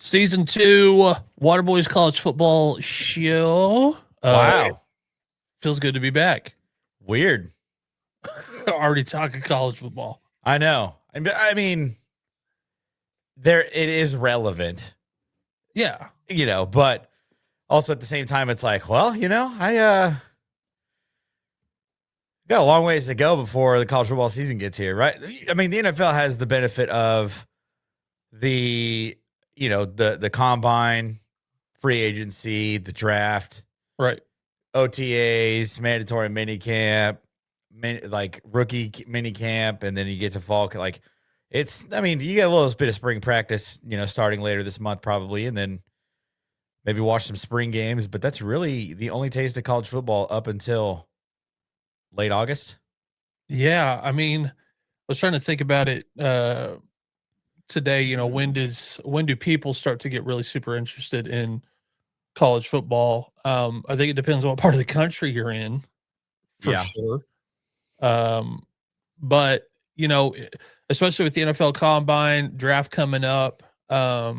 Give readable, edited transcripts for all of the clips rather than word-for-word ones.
Season 2, Waterboys College Football Show. Wow. Feels good to be back. Weird. Already talking college football. I know. I mean, it is relevant. Yeah. But also at the same time, it's like, well, I got a long ways to go before the college football season gets here, right? I mean, the NFL has the benefit of the combine, free agency, the draft, right? OTAs, mandatory mini camp, like rookie mini camp, and then you get to fall. Like, you get a little bit of spring practice, starting later this month probably, and then maybe watch some spring games. But that's really the only taste of college football up until late August. Yeah, I was trying to think about it today. When do people start to get really super interested in college football? I think it depends on what part of the country you're in, for sure. But especially with the NFL Combine draft coming up, I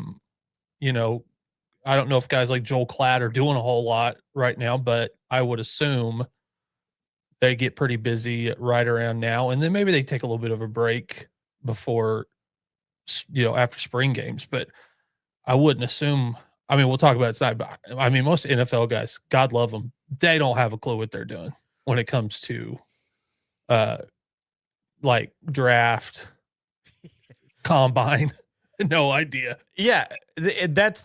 don't know if guys like Joel Klatt are doing a whole lot right now, but I would assume they get pretty busy right around now, and then maybe they take a little bit of a break before, after spring games. But I wouldn't assume. We'll talk about it tonight, but most NFL guys, God love them, they don't have a clue what they're doing when it comes to like draft, combine. No idea. Yeah, that's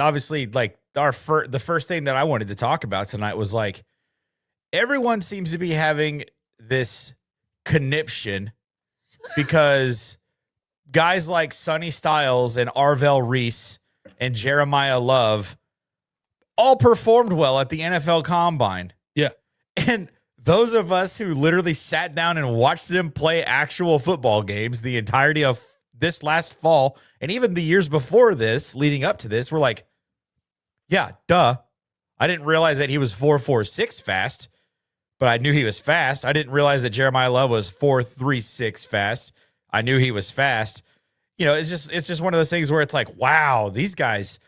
obviously like the first thing that I wanted to talk about tonight was like everyone seems to be having this conniption because guys like Sonny Styles and Arvell Reese and Jeremiah Love all performed well at the NFL Combine. Yeah. And those of us who literally sat down and watched them play actual football games the entirety of this last fall, and even the years before this, leading up to this, we're like, yeah, duh. I didn't realize that he was 4.46 fast, but I knew he was fast. I didn't realize that Jeremiah Love was 4.36 fast. I knew he was fast. It's just one of those things where it's like, wow, these guys,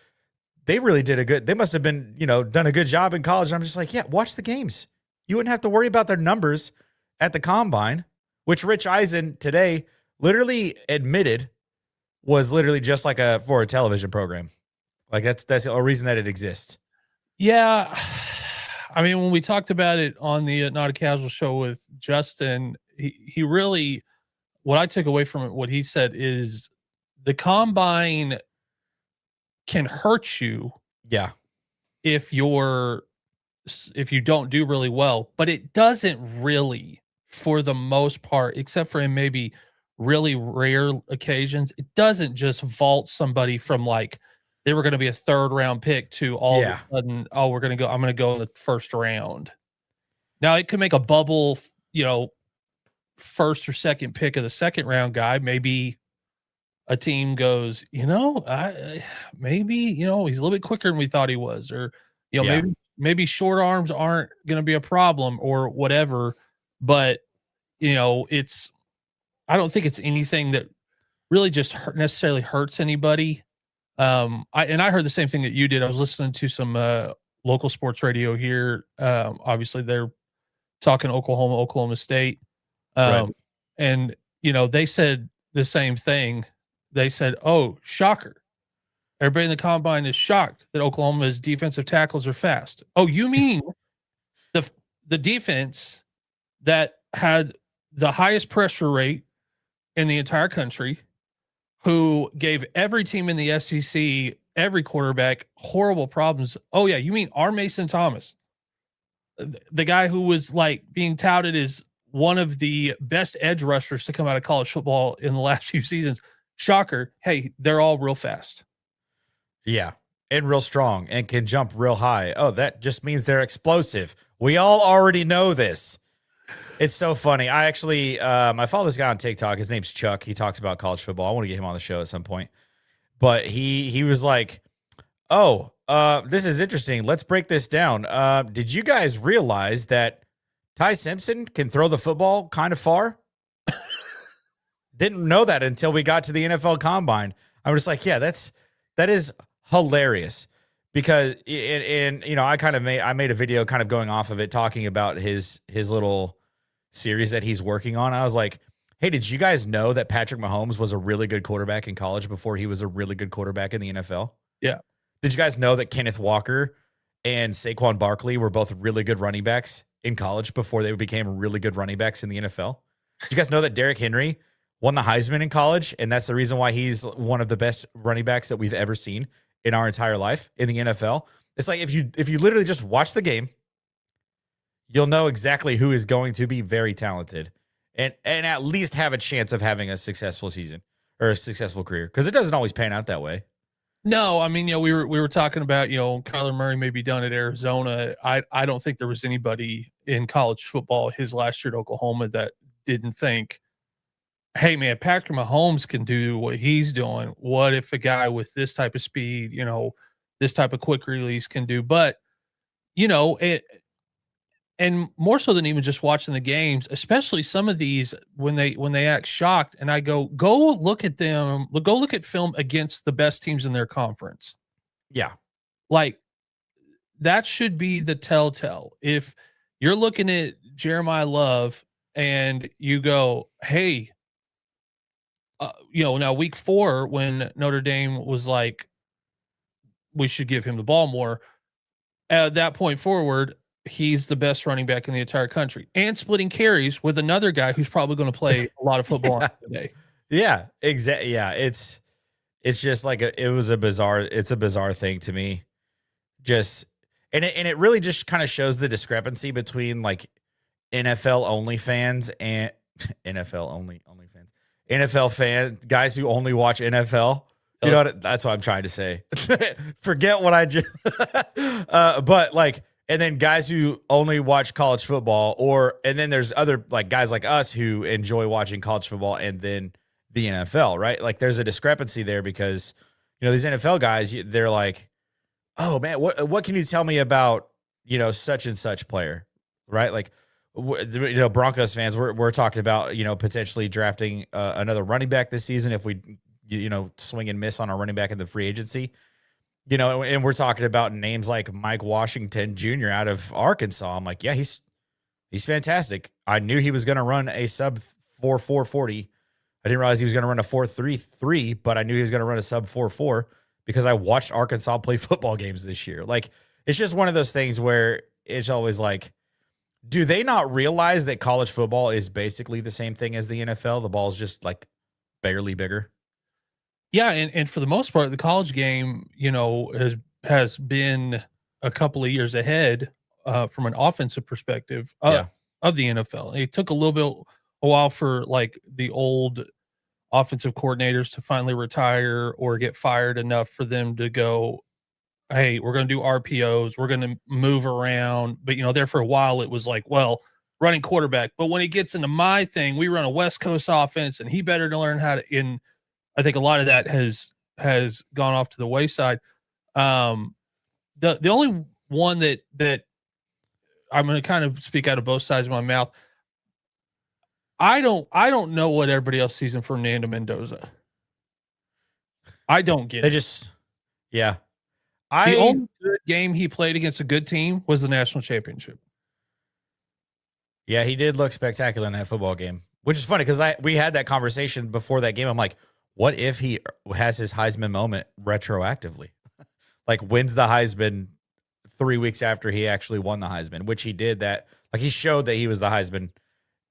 they really they must have been, done a good job in college. And I'm just like, yeah, watch the games. You wouldn't have to worry about their numbers at the Combine, which Rich Eisen today literally admitted was literally just like for a television program. Like that's a reason that it exists. Yeah. When we talked about it on the Not a Casual show with Justin, he really, what I took away from it, what he said is the Combine can hurt you. Yeah. If you don't do really well, but it doesn't really, for the most part, except for in maybe really rare occasions, it doesn't just vault somebody from like they were going to be a third round pick to all of a sudden, I'm going to go in the first round. Now it could make a bubble, first or second pick of the second round guy. Maybe a team goes, maybe, he's a little bit quicker than we thought he was, or, maybe short arms aren't going to be a problem or whatever. But, I don't think it's anything that really just necessarily hurts anybody. I heard the same thing that you did. I was listening to some local sports radio here. Obviously they're talking Oklahoma State. Right. And, they said the same thing. They said, oh, shocker. Everybody in the Combine is shocked that Oklahoma's defensive tackles are fast. Oh, you mean the defense that had the highest pressure rate in the entire country, who gave every team in the SEC, every quarterback, horrible problems. Oh, yeah, you mean our Mason Thomas, the guy who was like being touted as one of the best edge rushers to come out of college football in the last few seasons. Shocker. Hey, they're all real fast. Yeah, and real strong and can jump real high. Oh, that just means they're explosive. We all already know this. It's so funny. I actually, I follow this guy on TikTok. His name's Chuck. He talks about college football. I want to get him on the show at some point. But he was like, oh, this is interesting. Let's break this down. Did you guys realize that Ty Simpson can throw the football kind of far? Didn't know that until we got to the NFL Combine. I was just like, yeah, that's That is hilarious because and you know, I made a video kind of going off of it talking about his little series that he's working on. I was like, "Hey, did you guys know that Patrick Mahomes was a really good quarterback in college before he was a really good quarterback in the NFL?" Yeah. Did you guys know that Kenneth Walker and Saquon Barkley were both really good running backs in college before they became really good running backs in the NFL? Did you guys know that Derrick Henry won the Heisman in college, and that's the reason why he's one of the best running backs that we've ever seen in our entire life in the NFL? It's like if you literally just watch the game, you'll know exactly who is going to be very talented and at least have a chance of having a successful season or a successful career, because it doesn't always pan out that way. No, I mean, we were talking about, Kyler Murray may be done at Arizona. I don't think there was anybody in college football his last year at Oklahoma that didn't think, hey man, Patrick Mahomes can do what he's doing. What if a guy with this type of speed, this type of quick release can do? But it, and more so than even just watching the games, especially some of these when they act shocked, and I go look at them, go look at film against the best teams in their conference. Yeah. Like that should be the telltale. If you're looking at Jeremiah Love and you go, hey, now week 4 when Notre Dame was like, we should give him the ball more. At that point forward, he's the best running back in the entire country and splitting carries with another guy who's probably going to play a lot of football today. Yeah, exactly. Yeah, it's just like it's a bizarre thing to me. Just and it really just kind of shows the discrepancy between like NFL only fans and NFL fan guys who only watch NFL. You know that's what I'm trying to say. Forget what I just but like, and then guys who only watch college football, and then there's other like guys like us who enjoy watching college football and then the NFL, right? Like there's a discrepancy there because, these NFL guys, they're like, oh man, what can you tell me about, such and such player, right? Like, Broncos fans, we're talking about, potentially drafting another running back this season if we, swing and miss on our running back in the free agency. And we're talking about names like Mike Washington Jr. out of Arkansas. I'm like, yeah, he's fantastic. I knew he was going to run a sub 4.40. I didn't realize he was going to run a 4.33, but I knew he was going to run a sub 4.4 because I watched Arkansas play football games this year. Like, it's just one of those things where it's always like, do they not realize that college football is basically the same thing as the NFL? The ball's just like barely bigger. Yeah, and for the most part, the college game, has been a couple of years ahead from an offensive perspective of the NFL. It took a while for like the old offensive coordinators to finally retire or get fired enough for them to go, hey, we're going to do RPOs, we're going to move around. But there for a while it was like, well, running quarterback. But when it gets into my thing, we run a West Coast offense, and he better to learn how to. I think a lot of that has gone off to the wayside. The only one that I'm going to kind of speak out of both sides of my mouth. I don't know what everybody else sees in Fernando Mendoza. I don't get it. The only good game he played against a good team was the national championship. Yeah, he did look spectacular in that football game, which is funny because we had that conversation before that game. I'm like, what if he has his Heisman moment retroactively? Like wins the Heisman 3 weeks after he actually won the Heisman, which he did. That like he showed that he was the Heisman,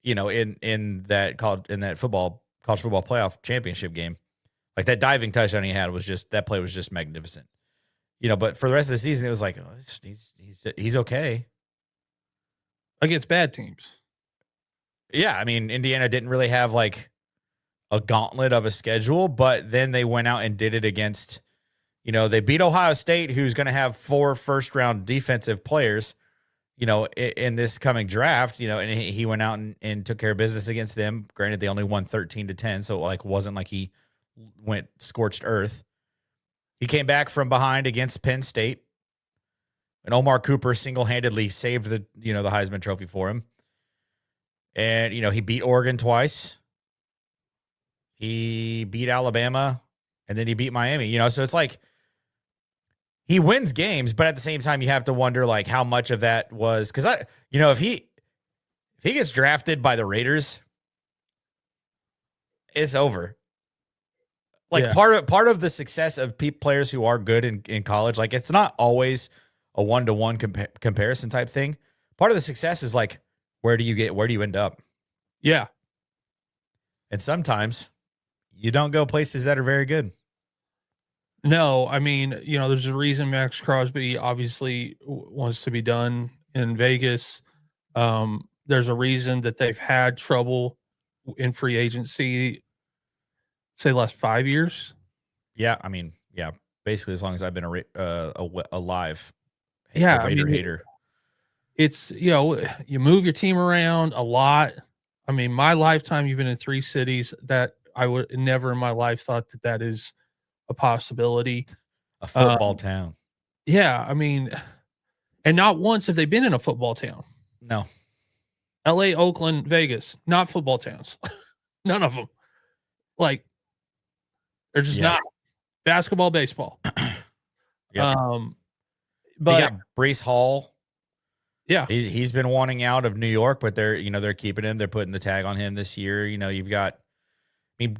in that college football playoff championship game. Like that diving touchdown he had that play was just magnificent. But for the rest of the season, it was like, oh, he's okay against bad teams. Yeah, I mean, Indiana didn't really have like a gauntlet of a schedule, but then they went out and did it against, they beat Ohio State, who's going to have 4 first-round defensive players, in this coming draft, and he went out and took care of business against them. Granted, they only won 13-10, so it wasn't like he went scorched earth. He came back from behind against Penn State, and Omar Cooper single-handedly saved the Heisman Trophy for him. And, he beat Oregon twice. He beat Alabama, and then he beat Miami. So it's like he wins games, but at the same time, you have to wonder like how much of that was because if he gets drafted by the Raiders, it's over. Like part of the success of players who are good in college, like it's not always a 1-to-1 comparison type thing. Part of the success is like where do you end up? Yeah. And sometimes you don't go places that are very good. No, I mean, there's a reason Max Crosby obviously wants to be done in Vegas. There's a reason that they've had trouble in free agency, say, last 5 years. Yeah, I mean, yeah, basically as long as I've been alive. Yeah, a Raider hater. It's you move your team around a lot. I mean, my lifetime, you've been in 3 cities. That I would never in my life thought that is a possibility. A football town. Yeah, I mean, and not once have they been in a football town. No. LA, Oakland, Vegas, not football towns. None of them. Like, they're just not. Basketball, baseball. Yep. But you got Breece Hall. Yeah. He's been wanting out of New York, but they're keeping him. They're putting the tag on him this year. You've got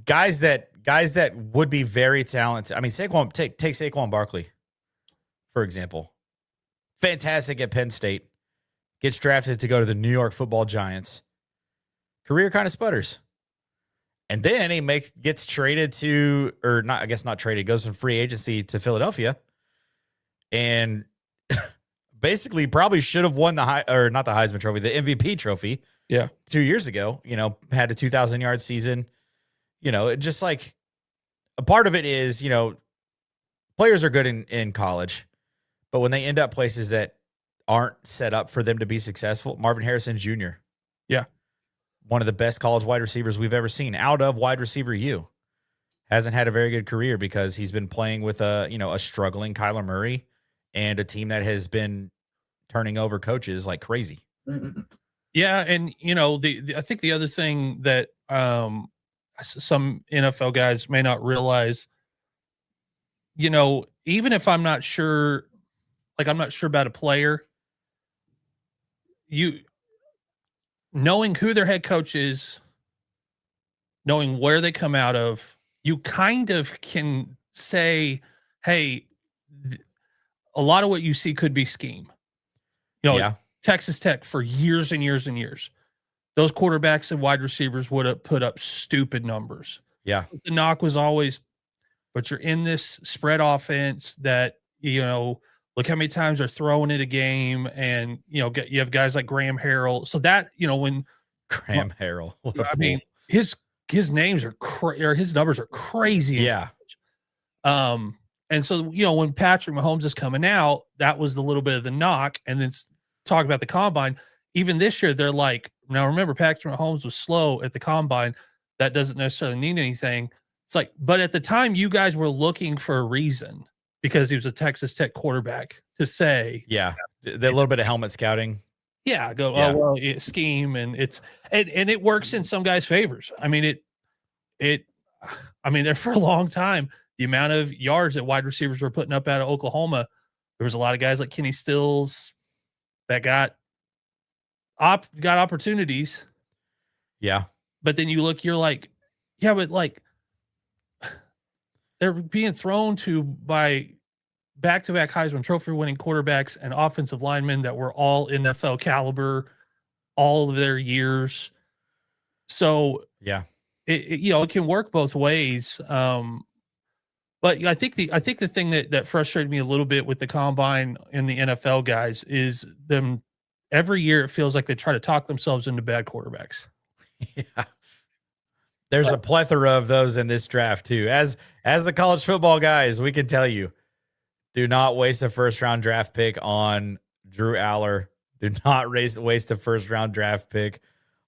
guys that would be very talented. I mean, take Saquon Barkley, for example. Fantastic at Penn State. Gets drafted to go to the New York Football Giants. Career kind of sputters. And then he gets traded to, or not, I guess not traded, goes from free agency to Philadelphia. And basically probably should have won not the Heisman Trophy, the MVP trophy. Yeah. 2 years ago, had a 2,000-yard season. Just like a part of it is, players are good in college, but when they end up places that aren't set up for them to be successful, Marvin Harrison Jr. Yeah. One of the best college wide receivers we've ever seen out of wide receiver U. Hasn't had a very good career because he's been playing with a struggling Kyler Murray and a team that has been turning over coaches like crazy. Yeah. And, I think the other thing that some NFL guys may not realize, even if I'm not sure about a player, knowing who their head coach is, knowing where they come out of, you kind of can say, hey, a lot of what you see could be scheme. Texas Tech for years and years and years, those quarterbacks and wide receivers would have put up stupid numbers. Yeah. The knock was always, but you're in this spread offense that, look how many times they're throwing it a game, and you have guys like Graham Harrell. So that when Graham Harrell, mean, his names are or his numbers are crazy. Yeah. And so when Patrick Mahomes is coming out, that was the little bit of the knock. And then talk about the combine. Even this year, they're like, now remember, Patrick Mahomes was slow at the combine. That doesn't necessarily mean anything. It's like, but at the time, you guys were looking for a reason, because he was a Texas Tech quarterback, to say, the little bit of helmet scouting. Yeah, it's scheme, and it works in some guys' favors. I mean, there for a long time, the amount of yards that wide receivers were putting up out of Oklahoma, there was a lot of guys like Kenny Stills that got opportunities. Yeah. But then you look, you're like, yeah, but like they're being thrown to by back-to-back Heisman Trophy winning quarterbacks and offensive linemen that were all NFL caliber all of their years. So yeah, it can work both ways. But I think the thing that frustrated me a little bit with the combine and the NFL guys is them every year. It feels like they try to talk themselves into bad quarterbacks. Yeah. There's a plethora of those in this draft too. As the college football guys, we can tell you, do not waste a first-round draft pick on Drew Aller. Do not waste a first-round draft pick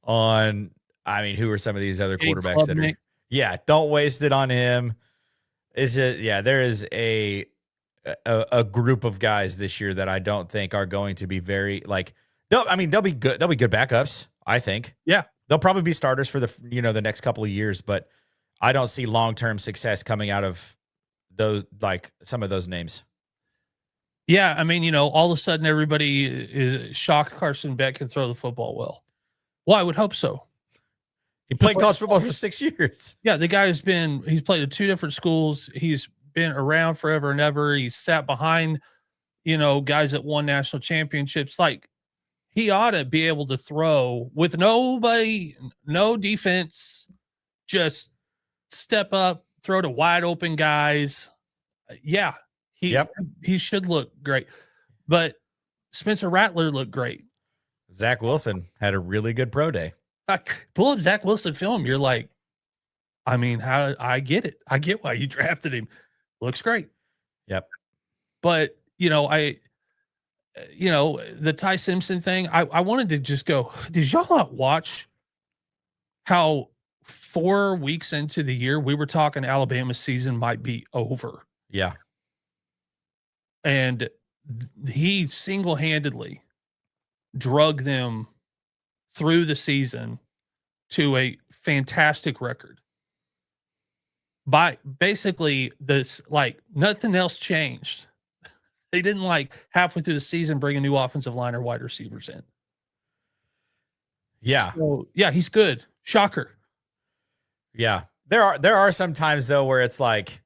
on, who are some of these other quarterbacks that are? Yeah, don't waste it on him. It's just, there is a group of guys this year that I don't think are going to be very they'll be good. They'll be good backups, I think. Yeah. They'll probably be starters for the next couple of years, but I don't see long-term success coming out of those, like some of those names. Yeah, I mean, all of a sudden everybody is shocked Carson Beck can throw the football well. Well, I would hope so. He played college football for 6 years. Yeah, the guy he's played at 2 different schools. He's been around forever and ever. He's sat behind, guys that won national championships. Like, he ought to be able to throw with nobody, no defense, just step up, throw to wide open guys. Yeah, he should look great. But Spencer Rattler looked great. Zach Wilson had a really good pro day. Pull up Zach Wilson film. You're like, I mean, I get it. I get why you drafted him. Looks great. Yep. But, the Ty Simpson thing, I wanted to just go, did y'all not watch how 4 weeks into the year we were talking Alabama's season might be over? Yeah. And he single-handedly drug them through the season to a fantastic record. By basically this, like, nothing else changed. They didn't halfway through the season bring a new offensive line or wide receivers in. Yeah. So, yeah, he's good. Shocker. Yeah. There are some times though where it's like,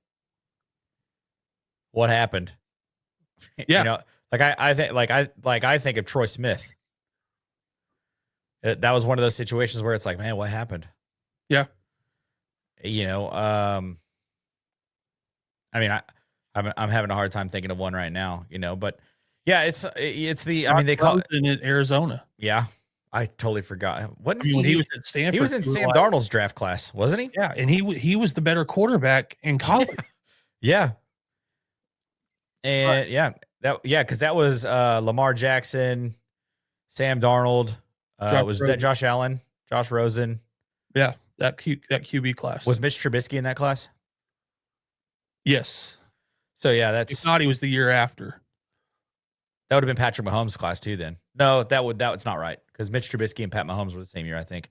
what happened? Yeah. I think of Troy Smith. That was one of those situations where it's like, man, what happened? Yeah. I'm having a hard time thinking of one right now, but yeah, it's they call it in Arizona. Yeah. I totally forgot. When he was at Stanford, he was in Sam Darnold's draft class, wasn't he? Yeah. And he was the better quarterback in college. Yeah. And because that was Lamar Jackson, Sam Darnold, that Josh Allen, Josh Rosen. Yeah, that QB class. Was Mitch Trubisky in that class? Yes. So yeah, if not, he was the year after. That would have been Patrick Mahomes' class too. Then no, that's not right because Mitch Trubisky and Pat Mahomes were the same year, I think.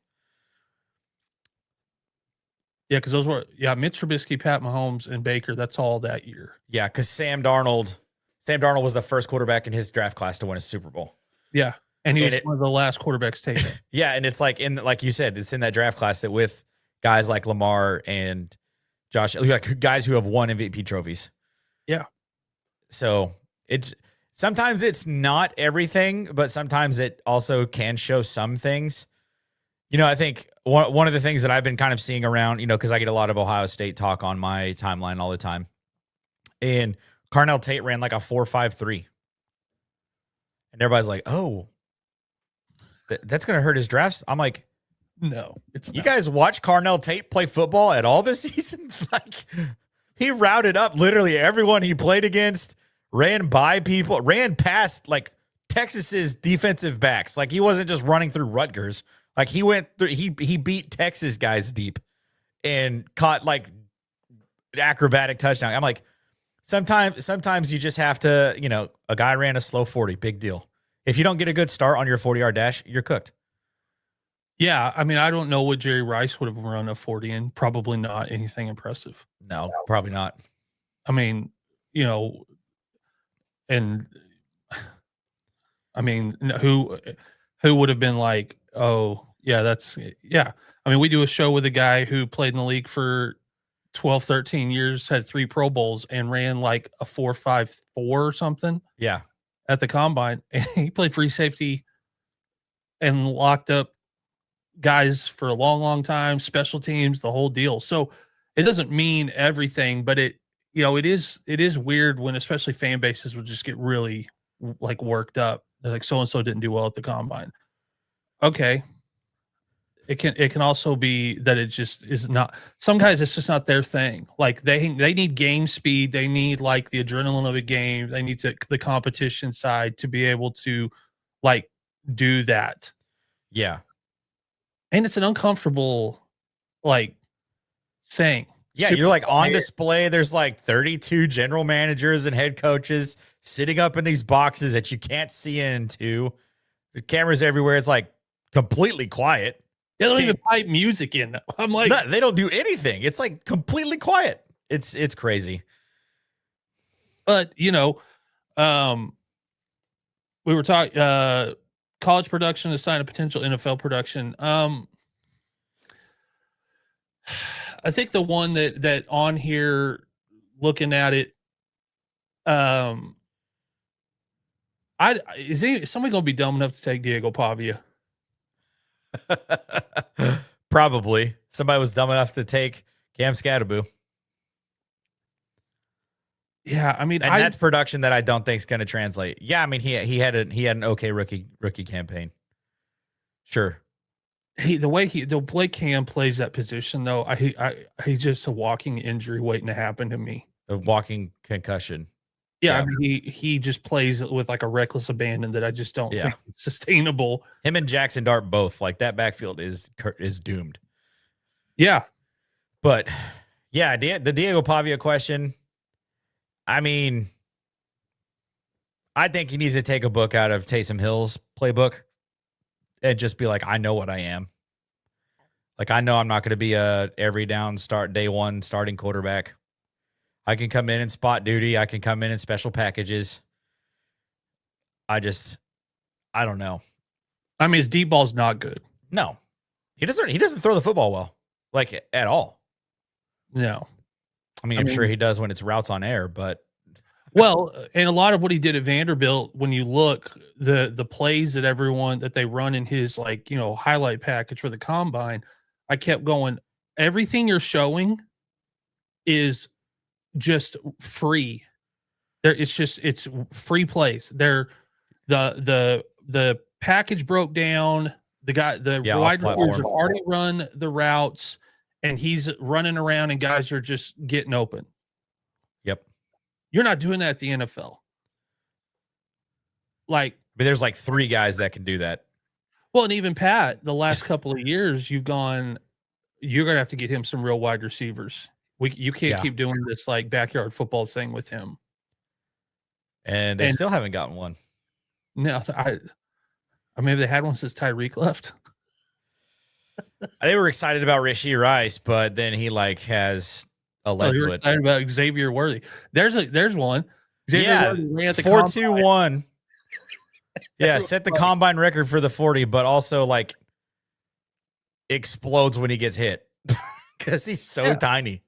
Yeah, because those were Mitch Trubisky, Pat Mahomes, and Baker. That's all that year. Yeah, because Sam Darnold was the first quarterback in his draft class to win a Super Bowl. Yeah, and he was one of the last quarterbacks taken. Yeah, and it's like like you said, it's in that draft class that with guys like Lamar and Josh, like guys who have won MVP trophies. Yeah. So sometimes it's not everything, but sometimes it also can show some things. I think one of the things that I've been kind of seeing around, because I get a lot of Ohio State talk on my timeline all the time. And Carnell Tate ran like a 4.53. And everybody's like, oh, that's going to hurt his drafts. I'm like, no, it's you guys watch Carnell Tate play football at all this season? Like, he routed up literally everyone he played against, ran by people, ran past like Texas's defensive backs. Like, he wasn't just running through Rutgers. Like, he went through, he beat Texas guys deep and caught like acrobatic touchdown. I'm like, sometimes you just have to, a guy ran a slow 40, big deal. If you don't get a good start on your 40-yard dash, you're cooked. Yeah, I mean, I don't know what Jerry Rice would have run a 40 in. Probably not anything impressive. No, probably not. I mean, and I mean, who would have been like, oh, yeah, I mean, we do a show with a guy who played in the league for 12, 13 years, had 3 Pro Bowls, and ran like a 4.54 or something. Yeah. At the combine. And he played free safety and locked up guys for a long, long time, special teams, the whole deal. So it doesn't mean everything, but it is weird when especially fan bases will just get really like worked up. They're like, so-and-so didn't do well at the combine. Okay. It can also be that it just is not, some guys, it's just not their thing. Like they need game speed. They need like the adrenaline of a game. They need the competition side to be able to like do that. Yeah. And it's an uncomfortable like thing. Yeah. You're like on display. There's like 32 general managers and head coaches sitting up in these boxes that you can't see into. The cameras everywhere. It's like completely quiet. They don't even pipe music in. I'm like, no, they don't do anything. It's like completely quiet. It's crazy. But We were talking college production is sign of potential NFL production. I think the one that on here looking at it, is somebody gonna be dumb enough to take Diego Pavia? Probably. Somebody was dumb enough to take Cam Scatterbo. Yeah, I mean, and that's production that I don't think is going to translate. Yeah, I mean, he had an okay rookie campaign. Sure. The way Cam plays that position though, he's just a walking injury waiting to happen to me. A walking concussion. Yeah, I mean, he just plays with like a reckless abandon that I just don't think is sustainable. Him and Jackson Dart both, like that backfield is doomed. Yeah. But yeah, the Diego Pavia question, I mean, I think he needs to take a book out of Taysom Hill's playbook and just be like, I know what I am. Like, I know I'm not going to be a every down start day one starting quarterback. I can come in spot duty. I can come in special packages. I don't know. I mean, his deep ball's not good. No, he doesn't throw the football well, like at all. No. I mean, I'm sure he does when it's routes on air, but well, and a lot of what he did at Vanderbilt, when you look the plays that they run in his highlight package for the combine, I kept going, everything you're showing is just free. It's free plays. The package broke down. The wide receivers have already run the routes, and he's running around, and guys are just getting open. Yep. You're not doing that at the NFL. Like, I mean, there's like 3 guys that can do that. Well, and even Pat, the last couple of years, you're going to have to get him some real wide receivers. You can't keep doing this like backyard football thing with him. And they still haven't gotten one. No, I mean, they had one since Tyreek left. They were excited about Rashee Rice, but then he has a left foot. Excited about Xavier Worthy. There's one. Xavier Worthy ran at the 4.21. Yeah, set the combine record for the 40, but also explodes when he gets hit because he's so tiny.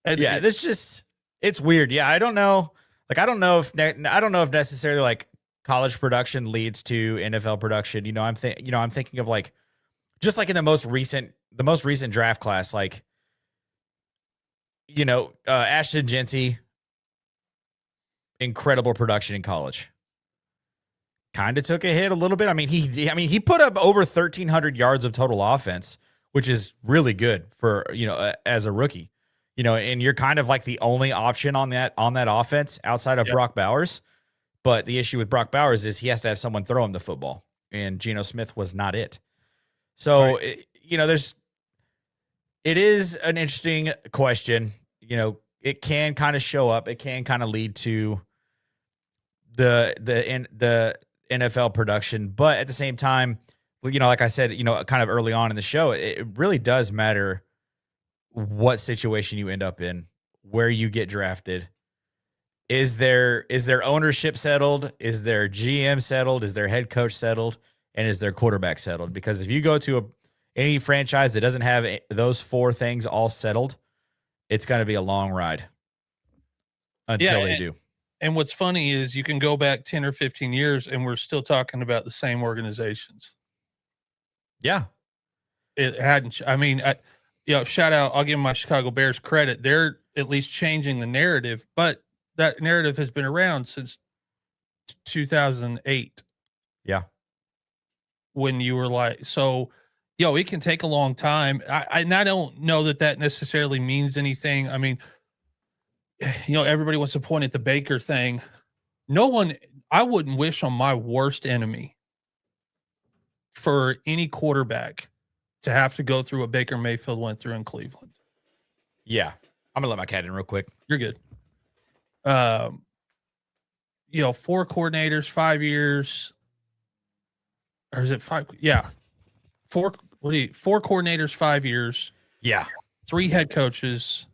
And it's weird. Yeah, I don't know. I don't know if necessarily college production leads to NFL production. I'm thinking of just in the most recent draft class, Ashton Jeanty, incredible production in college. Kind of took a hit a little bit. I mean, he put up over 1,300 yards of total offense, which is really good for as a rookie. And you're kind of the only option on that offense outside of Brock Bowers. But the issue with Brock Bowers is he has to have someone throw him the football, and Geno Smith was not it. So, it is an interesting question. It can kind of show up. It can kind of lead to the NFL production. But at the same time, like I said, kind of early on in the show, it really does matter what situation you end up in, where you get drafted. Is their ownership settled? Is their GM settled? Is their head coach settled? And is their quarterback settled? Because if you go to any franchise that doesn't have those 4 things all settled, it's going to be a long ride until they do. And what's funny is you can go back 10 or 15 years and we're still talking about the same organizations. Yeah. It hadn't. I mean, shout out. I'll give my Chicago Bears credit. They're at least changing the narrative, but that narrative has been around since 2008. Yeah. When you were it can take a long time. I don't know that necessarily means anything. I mean, everybody wants to point at the Baker thing. I wouldn't wish on my worst enemy for any quarterback to have to go through what Baker Mayfield went through in Cleveland. Yeah. I'm gonna let my cat in real quick. You're good. 4 coordinators, 5 years. Or is it 5? Yeah. 4 coordinators, 5 years. Yeah. 3 head coaches.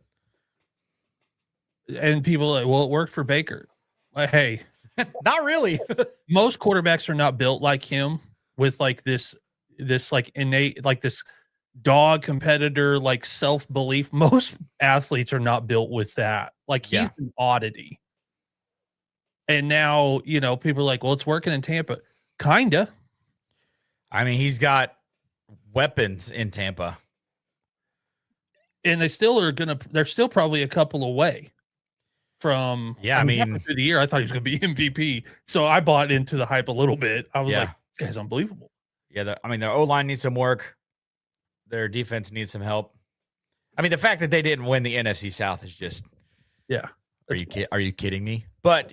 And people it worked for Baker. Hey, Not really. Most quarterbacks are not built like him with like this like innate, like this dog competitor, like self-belief. Most athletes are not built with that. Like he's Yeah. an oddity. And now, people are like, well, it's working in Tampa. Kinda. I mean, he's got weapons in Tampa. And they're still probably a couple away from, halfway through the year, I thought he was going to be MVP. So I bought into the hype a little bit. I was like, this guy's unbelievable. Yeah. Their O-line needs some work. Their defense needs some help. I mean, the fact that they didn't win the NFC South is just, Are you kidding me? But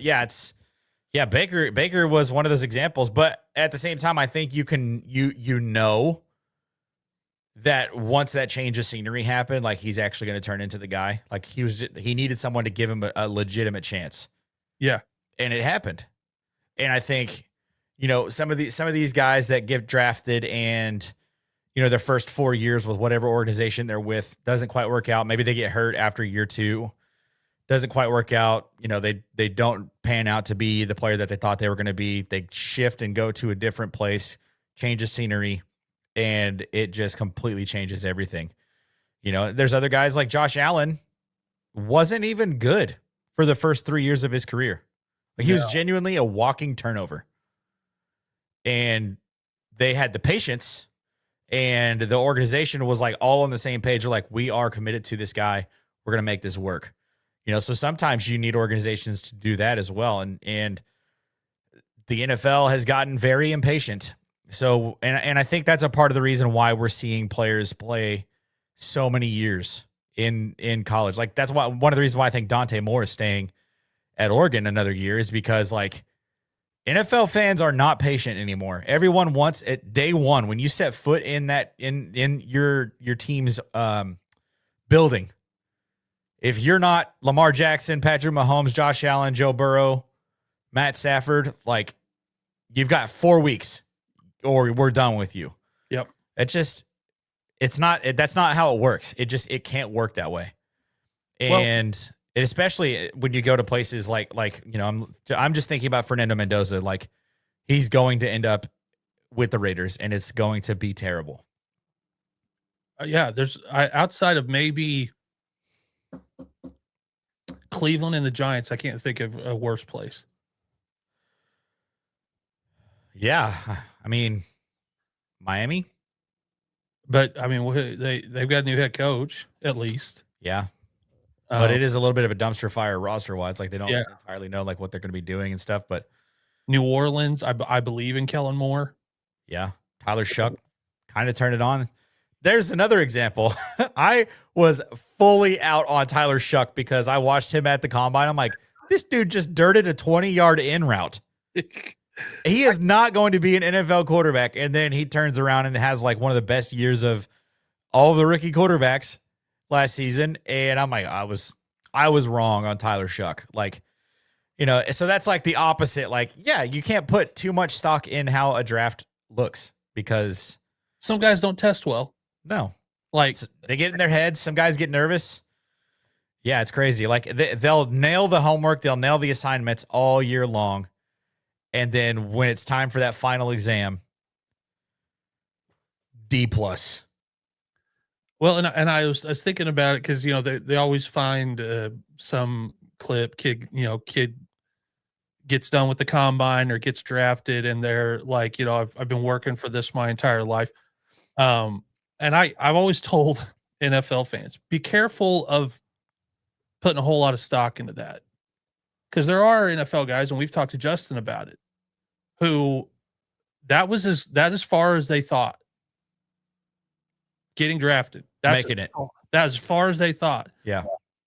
Baker was one of those examples. But at the same time, I think you know that once that change of scenery happened, like he's actually going to turn into the guy. Like he needed someone to give him a legitimate chance. Yeah, and it happened. And I think some of these guys that get drafted and their first 4 years with whatever organization they're with doesn't quite work out. Maybe they get hurt after year 2. Doesn't quite work out. They don't pan out to be the player that they thought they were going to be. They shift and go to a different place, change of scenery, and it just completely changes everything. There's other guys like Josh Allen, wasn't even good for the first 3 years of his career. Like he was genuinely a walking turnover. And they had the patience, and the organization was like all on the same page. They're like, we are committed to this guy. We're going to make this work. So sometimes you need organizations to do that as well. And the NFL has gotten very impatient. So, and I think that's a part of the reason why we're seeing players play so many years in college. Like that's one of the reasons why I think Dante Moore is staying at Oregon another year is because like NFL fans are not patient anymore. Everyone wants at day one, when you set foot in that, in your team's building, if you're not Lamar Jackson, Patrick Mahomes, Josh Allen, Joe Burrow, Matt Stafford, like you've got 4 weeks or we're done with you. Yep. That's not how it works. It can't work that way. And especially when you go to places like I'm just thinking about Fernando Mendoza. Like he's going to end up with the Raiders and it's going to be terrible. There's outside of maybe Cleveland and the Giants, I can't think of a worse place. Yeah, I mean Miami, but I mean they've got a new head coach at least. Yeah, but it is a little bit of a dumpster fire roster wise. Like they don't entirely know like what they're going to be doing and stuff. But New Orleans, I believe in Kellen Moore. Yeah, Tyler Shuck kind of turned it on. There's another example. I was fully out on Tyler Shuck because I watched him at the combine. I'm like, this dude just dirted a 20-yard in route. He is not going to be an NFL quarterback. And then he turns around and has like one of the best years of all of the rookie quarterbacks last season. And I'm like, I was wrong on Tyler Shuck. Like, so that's like the opposite. Like, yeah, you can't put too much stock in how a draft looks because some guys don't test well. No, like they get in their heads. Some guys get nervous. Yeah, it's crazy. Like they'll nail the homework. They'll nail the assignments all year long. And then when it's time for that final exam, D+. Well, and I was thinking about it because they always find some kid gets done with the combine or gets drafted, and they're like, I've been working for this my entire life. And I've always told NFL fans, be careful of putting a whole lot of stock into that, because there are NFL guys, and we've talked to Justin about it, who that as far as they thought. Getting drafted. That's making it. That's as far as they thought. Yeah.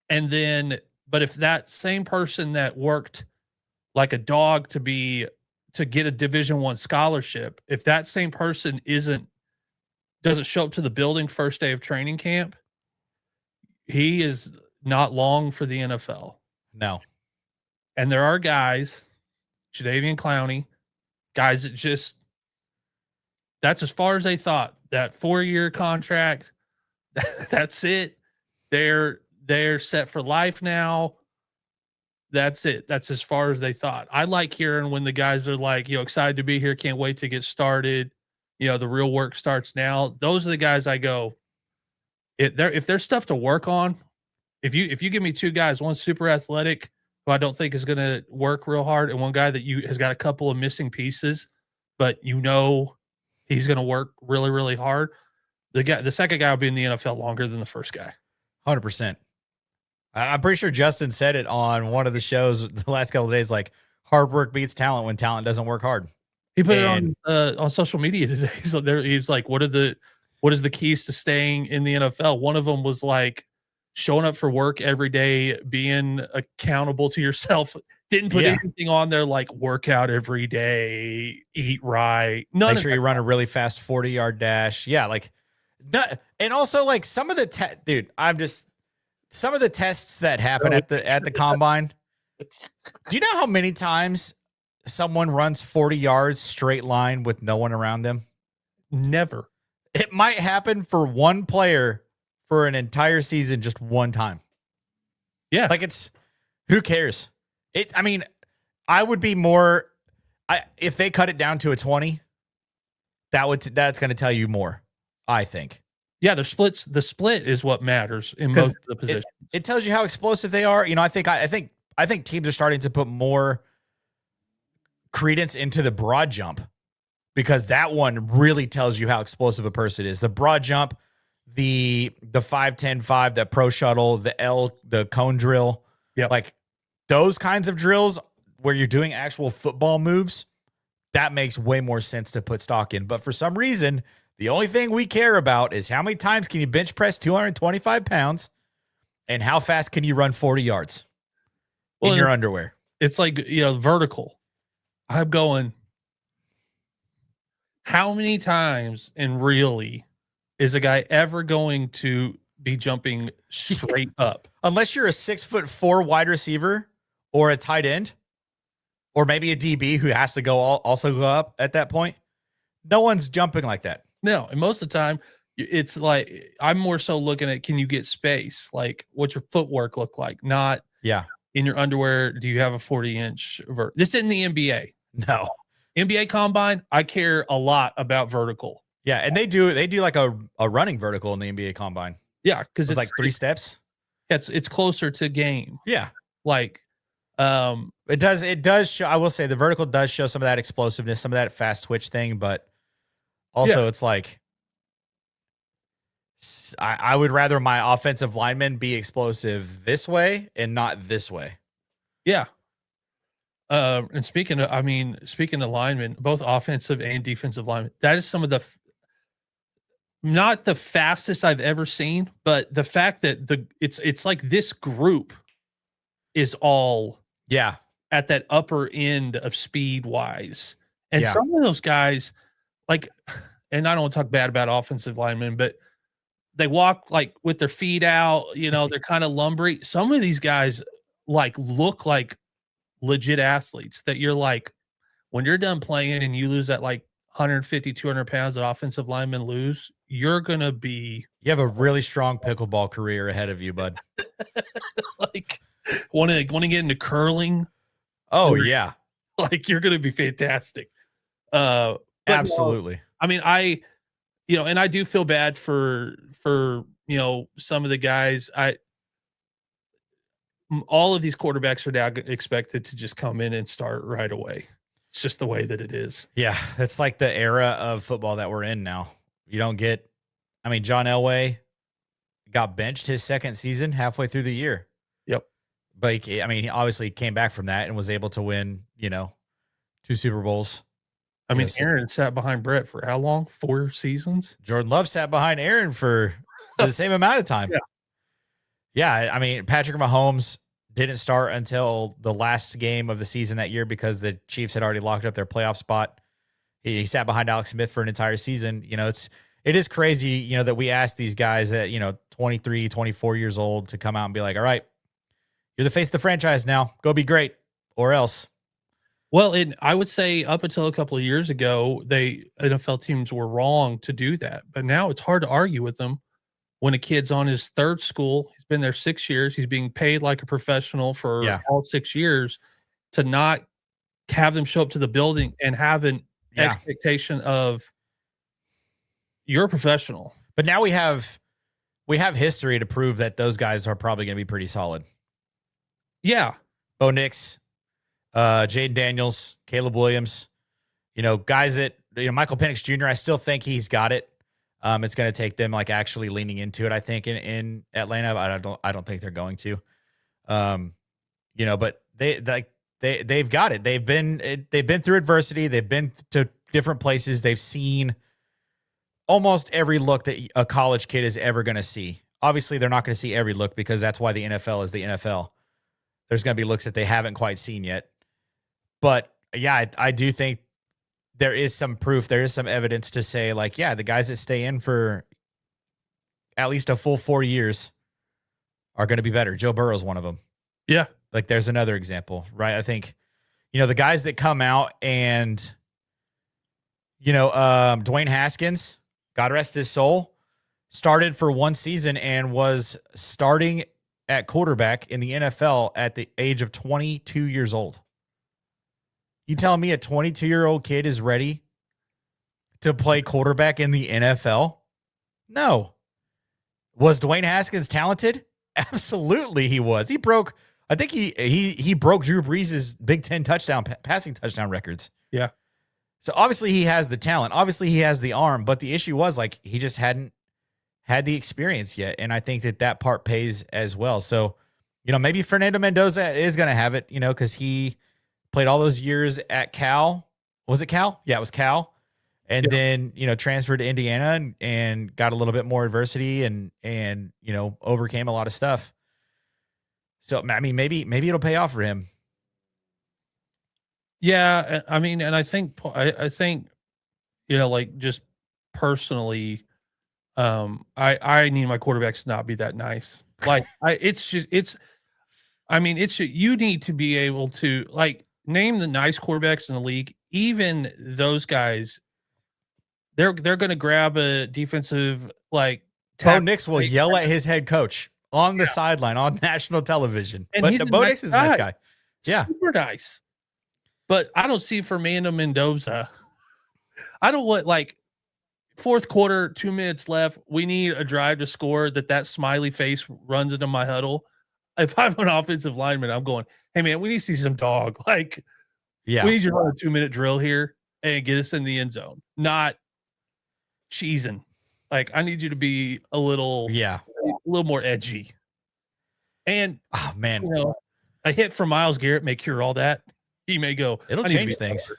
And then, but if that same person that worked like a dog to get a Division I scholarship, if that same person doesn't show up to the building first day of training camp, he is not long for the NFL. No. And there are guys, Jadeveon Clowney, guys that that's as far as they thought. That 4-year contract, that's it. They're set for life now. That's it. That's as far as they thought. I like hearing when the guys are like, excited to be here, can't wait to get started. The real work starts now. Those are the guys I go, if there's stuff to work on, if you give me two guys, one super athletic who I don't think is going to work real hard, and one guy that has got a couple of missing pieces, but he's going to work really, really hard. The second guy will be in the NFL longer than the first guy. 100%. I'm pretty sure Justin said it on one of the shows the last couple of days, like hard work beats talent when talent doesn't work hard. He put it on social media today. So he's like, what is the keys to staying in the NFL? One of them was like showing up for work every day, being accountable to yourself. Didn't put anything on there like work out every day, eat right. Make sure you run a really fast 40-yard dash. Yeah, like, and also like some of the some of the tests that happen at the combine. Do you know how many times someone runs 40 yards straight line with no one around them? Never. It might happen for one player for an entire season, just one time. Yeah. Like who cares? I would be more, if they cut it down to a 20, that's going to tell you more, I think. Yeah, the split is what matters in most of the positions. It tells you how explosive they are. I think teams are starting to put more credence into the broad jump, because that one really tells you how explosive a person is. The broad jump, the 5-10-5, the pro shuttle, the cone drill. Yeah. Like those kinds of drills where you're doing actual football moves, that makes way more sense to put stock in. But for some reason, the only thing we care about is how many times can you bench press 225 pounds and how fast can you run 40 yards in your underwear. It's like, vertical. I'm going, how many times and really is a guy ever going to be jumping straight up? Unless you're a 6'4" wide receiver or a tight end or maybe a DB who has to also go up at that point. No one's jumping like that. No, and most of the time, it's like I'm more so looking at, can you get space? Like, what's your footwork look like? Not in your underwear. Do you have a 40-inch vert? This isn't the NBA. No, NBA combine. I care a lot about vertical. Yeah, and they do like a running vertical in the NBA combine. Yeah, because it's like 3 steps. It's closer to game. Yeah, like it does show. I will say the vertical does show some of that explosiveness, some of that fast twitch thing, but. Also, it's like I would rather my offensive linemen be explosive this way and not this way. Yeah. And speaking of linemen, both offensive and defensive linemen, that is some of not the fastest I've ever seen, but the fact that it's like this group is all at that upper end of speed wise, and some of those guys. Like, and I don't want to talk bad about offensive linemen, but they walk like with their feet out, they're kind of lumbery. Some of these guys like look like legit athletes that you're like, when you're done playing and you lose that like 150, 200 pounds that offensive linemen lose, you have a really strong pickleball career ahead of you, bud. Like want to get into curling. Oh yeah. Like you're going to be fantastic. Absolutely. And I do feel bad for some of the guys. All of these quarterbacks are now expected to just come in and start right away. It's just the way that it is. Yeah, it's like the era of football that we're in now. You don't get. John Elway got benched his second season halfway through the year. Yep. But he obviously came back from that and was able to win. 2 Super Bowls. Aaron sat behind Brett for how long? 4 seasons? Jordan Love sat behind Aaron for the same amount of time. Yeah. Patrick Mahomes didn't start until the last game of the season that year because the Chiefs had already locked up their playoff spot. He sat behind Alex Smith for an entire season. It is crazy, that we ask these guys at, 23, 24 years old to come out and be like, all right, you're the face of the franchise now. Go be great or else. Well, I would say up until a couple of years ago, NFL teams were wrong to do that. But now it's hard to argue with them when a kid's on his third school, he's been there 6 years, he's being paid like a professional for all 6 years, to not have them show up to the building and have an expectation of you're a professional. But now we have history to prove that those guys are probably going to be pretty solid. Yeah. Bo Nix, Jaden Daniels, Caleb Williams, guys that, Michael Penix Jr., I still think he's got it. It's going to take them like actually leaning into it, I think, in Atlanta. I don't think they're going to. But they've got it. They've been through adversity. They've been to different places. They've seen almost every look that a college kid is ever going to see. Obviously, they're not going to see every look because that's why the NFL is the NFL. There's going to be looks that they haven't quite seen yet. But yeah, I do think there is some proof. There is some evidence to say, like, yeah, the guys that stay in for at least a full 4 years are going to be better. Joe Burrow's one of them. Yeah. Like, there's another example, right? I think, the guys that come out and, Dwayne Haskins, God rest his soul, started for one season and was starting at quarterback in the NFL at the age of 22 years old. You telling me a 22-year-old kid is ready to play quarterback in the NFL? No. Was Dwayne Haskins talented? Absolutely he was. He broke, I think he broke Drew Brees' Big Ten passing touchdown records. Yeah. So obviously he has the talent. Obviously he has the arm, but the issue was, like, he just hadn't had the experience yet. And I think that part pays as well. So, maybe Fernando Mendoza is going to have it, because he played all those years at Cal. Was it Cal? Yeah, it was Cal. And then, transferred to Indiana and got a little bit more adversity and overcame a lot of stuff. So, I mean, maybe it'll pay off for him. Yeah, I mean, and I think, like, just personally, I need my quarterbacks to not be that nice. Like, you need to be able to, like, name the nice quarterbacks in the league. Even those guys, they're going to grab a defensive, like, Bo Nix will yell at his head coach on the sideline on national television. And but Bo Nix is a nice guy. Yeah. Super nice. But I don't see Fernando Mendoza. I don't want, like, fourth quarter, 2 minutes left. We need a drive to score that smiley face runs into my huddle. If I'm an offensive lineman, I'm going, hey, man, we need to see some dog. Like, we need you to run a 2-minute drill here and get us in the end zone, not cheesing. Like, I need you to be a little more edgy. And, oh, man, a hit from Myles Garrett may cure all that. He may go, it'll change things.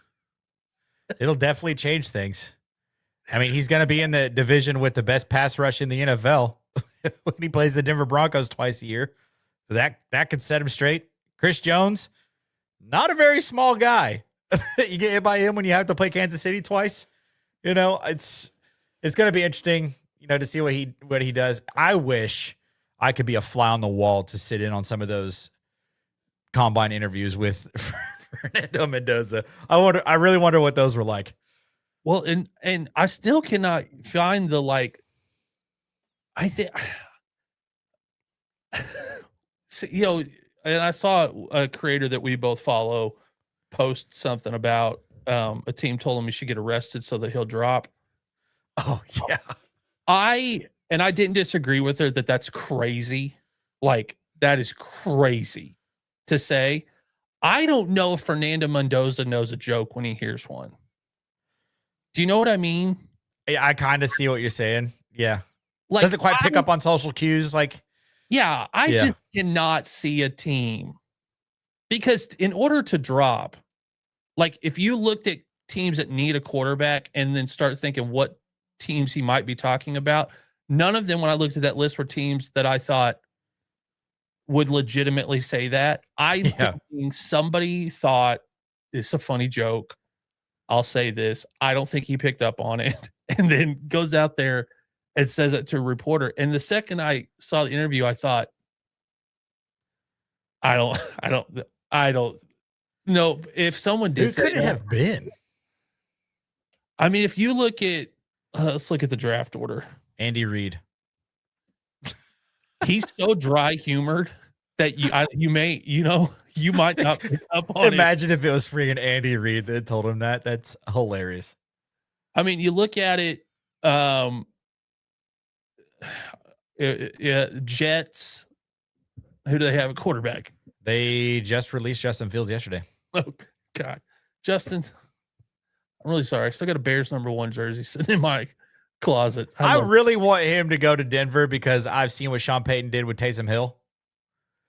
It'll definitely change things. I mean, he's going to be in the division with the best pass rush in the NFL when he plays the Denver Broncos twice a year. That could set him straight. Chris Jones, not a very small guy. You get hit by him when you have to play Kansas City twice. It's going to be interesting, to see what he does. I wish I could be a fly on the wall to sit in on some of those combine interviews with Fernando Mendoza. I really wonder what those were like. Well, and I still cannot find the, like, I think, so, and I saw a creator that we both follow post something about a team told him he should get arrested so that he'll drop. Oh, yeah. I didn't disagree with her that's crazy. Like, that is crazy to say. I don't know if Fernando Mendoza knows a joke when he hears one. Do you know what I mean? Yeah, I kind of see what you're saying. Yeah. Like, doesn't quite pick up on social cues. Like, yeah, I just cannot see a team, because in order to drop, like, if you looked at teams that need a quarterback and then start thinking what teams he might be talking about, none of them, when I looked at that list, were teams that I thought would legitimately say that. Think somebody thought it's a funny joke. I'll say this. I don't think he picked up on it, and then goes out there and says it to a reporter. And the second I saw the interview, I thought, I don't know if someone did. Who could it have been? I mean, if you look at, let's look at the draft order. Andy Reid. He's so dry humored that you might not pick up on it. Imagine if it was freaking Andy Reid that told him that. That's hilarious. I mean, you look at it, Jets, who do they have at quarterback? They just released Justin Fields yesterday. Oh, God. Justin, I'm really sorry. I still got a Bears #1 jersey sitting in my closet. I really want him to go to Denver because I've seen what Sean Payton did with Taysom Hill.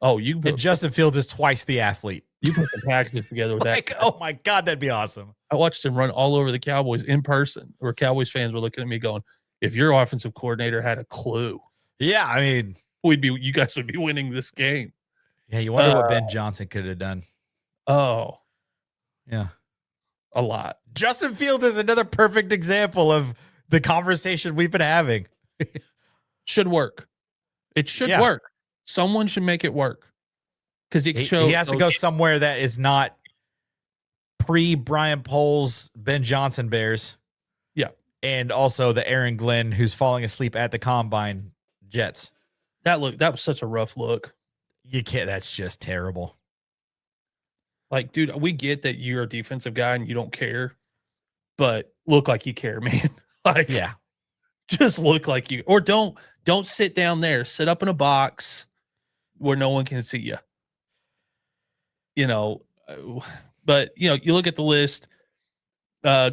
Oh, and Justin Fields is twice the athlete. You put the packages together with that. Oh, my God, that'd be awesome. I watched him run all over the Cowboys in person, where Cowboys fans were looking at me going, if your offensive coordinator had a clue. Yeah, I mean, you guys would be winning this game. Yeah, you wonder what Ben Johnson could have done. Oh. Yeah. A lot. Justin Fields is another perfect example of the conversation we've been having. Should work. It should work. Someone should make it work. Because he has to go somewhere that is not pre-Brian Poles, Ben Johnson Bears. Yeah. And also the Aaron Glenn who's falling asleep at the combine Jets. That was such a rough look. You can't. That's just terrible. Like, dude, we get that you're a defensive guy and you don't care, but look like you care, man. Like, yeah, just look like you, or don't sit down there. Sit up in a box where no one can see you. But you look at the list.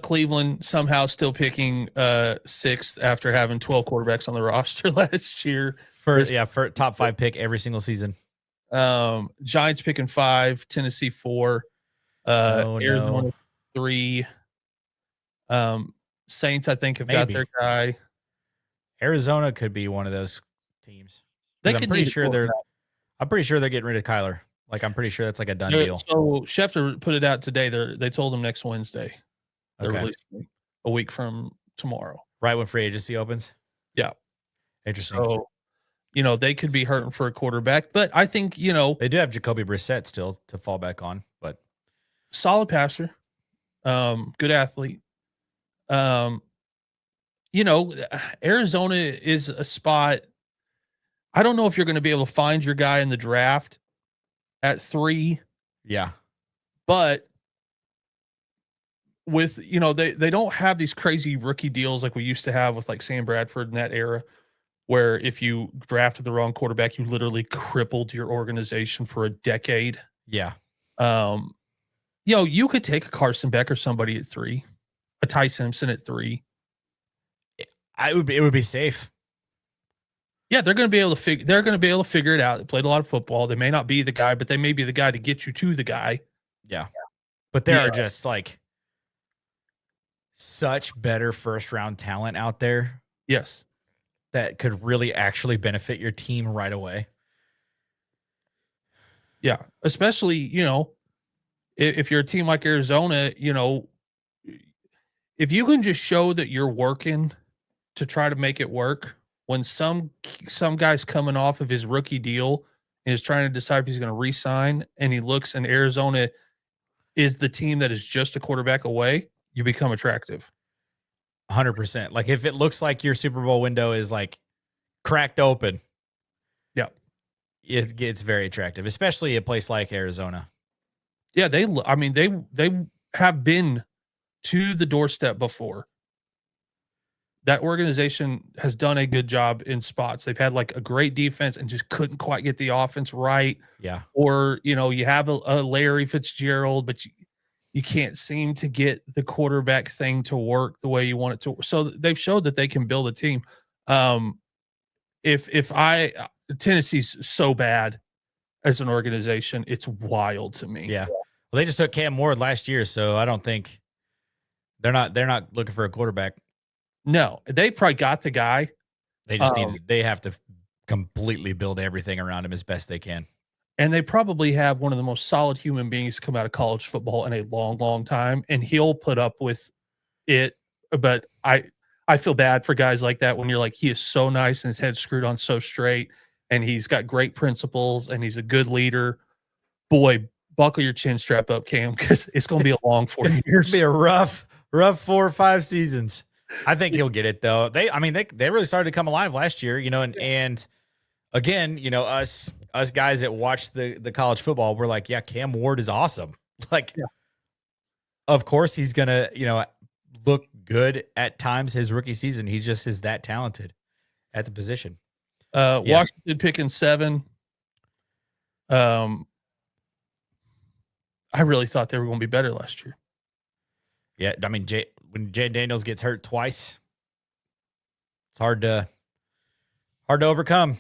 Cleveland somehow still picking 6th after having 12 quarterbacks on the roster last year. For top 5 pick every single season. Giants picking 5, Tennessee 4, Arizona 3. Saints, I think, have got their guy. Arizona could be one of those teams. I'm pretty sure they're getting rid of Kyler. Like, I'm pretty sure that's like a done deal. So Schefter put it out today. They told him next Wednesday. They're releasing a week from tomorrow. Right when free agency opens? Yeah. Interesting. So, they could be hurting for a quarterback, but I think, they do have Jacoby Brissett still to fall back on, but solid passer, good athlete. Arizona is a spot. I don't know if you're going to be able to find your guy in the draft at 3. Yeah. But with, they don't have these crazy rookie deals like we used to have with like Sam Bradford in that era, where if you drafted the wrong quarterback, you literally crippled your organization for a decade. Yeah. You could take a Carson Beck or somebody at 3, a Ty Simpson at 3. It would be safe. Yeah, they're going to be able to figure it out. They played a lot of football. They may not be the guy, but they may be the guy to get you to the guy. Yeah. But there are just like such better first round talent out there. Yes. That could really actually benefit your team right away. Yeah. Especially, if you're a team like Arizona, if you can just show that you're working to try to make it work, when some guy's coming off of his rookie deal and is trying to decide if he's going to re-sign, and he looks and Arizona is the team that is just a quarterback away, you become attractive. 100%. Like, if it looks like your Super Bowl window is like cracked open, yeah, it gets very attractive, especially a place like Arizona. Yeah, they have been to the doorstep before. That organization has done a good job in spots. They've had like a great defense and just couldn't quite get the offense right. Yeah. Or, you have a Larry Fitzgerald, but you can't seem to get the quarterback thing to work the way you want it to. So they've showed that they can build a team. Tennessee's so bad as an organization, it's wild to me. Yeah. Well, they just took Cam Ward last year, so I don't think they're not looking for a quarterback. No, they probably got the guy. They just they have to completely build everything around him as best they can. And they probably have one of the most solid human beings come out of college football in a long, long time, and he'll put up with it. But I feel bad for guys like that when you're like, he is so nice and his head's screwed on so straight, and he's got great principles and he's a good leader. Boy, buckle your chin strap up, Cam, because it's going to be a long 4 years. It'll be a rough 4 or 5 seasons. I think he'll get it though. They really started to come alive last year, and again, us guys that watch the college football, we're like, yeah, Cam Ward is awesome. Like, Yeah. of course he's gonna, look good at times his rookie season. He just is that talented at the position. Washington picking 7. I really thought they were going to be better last year. Yeah, I mean, when Jay Daniels gets hurt twice, it's hard to overcome.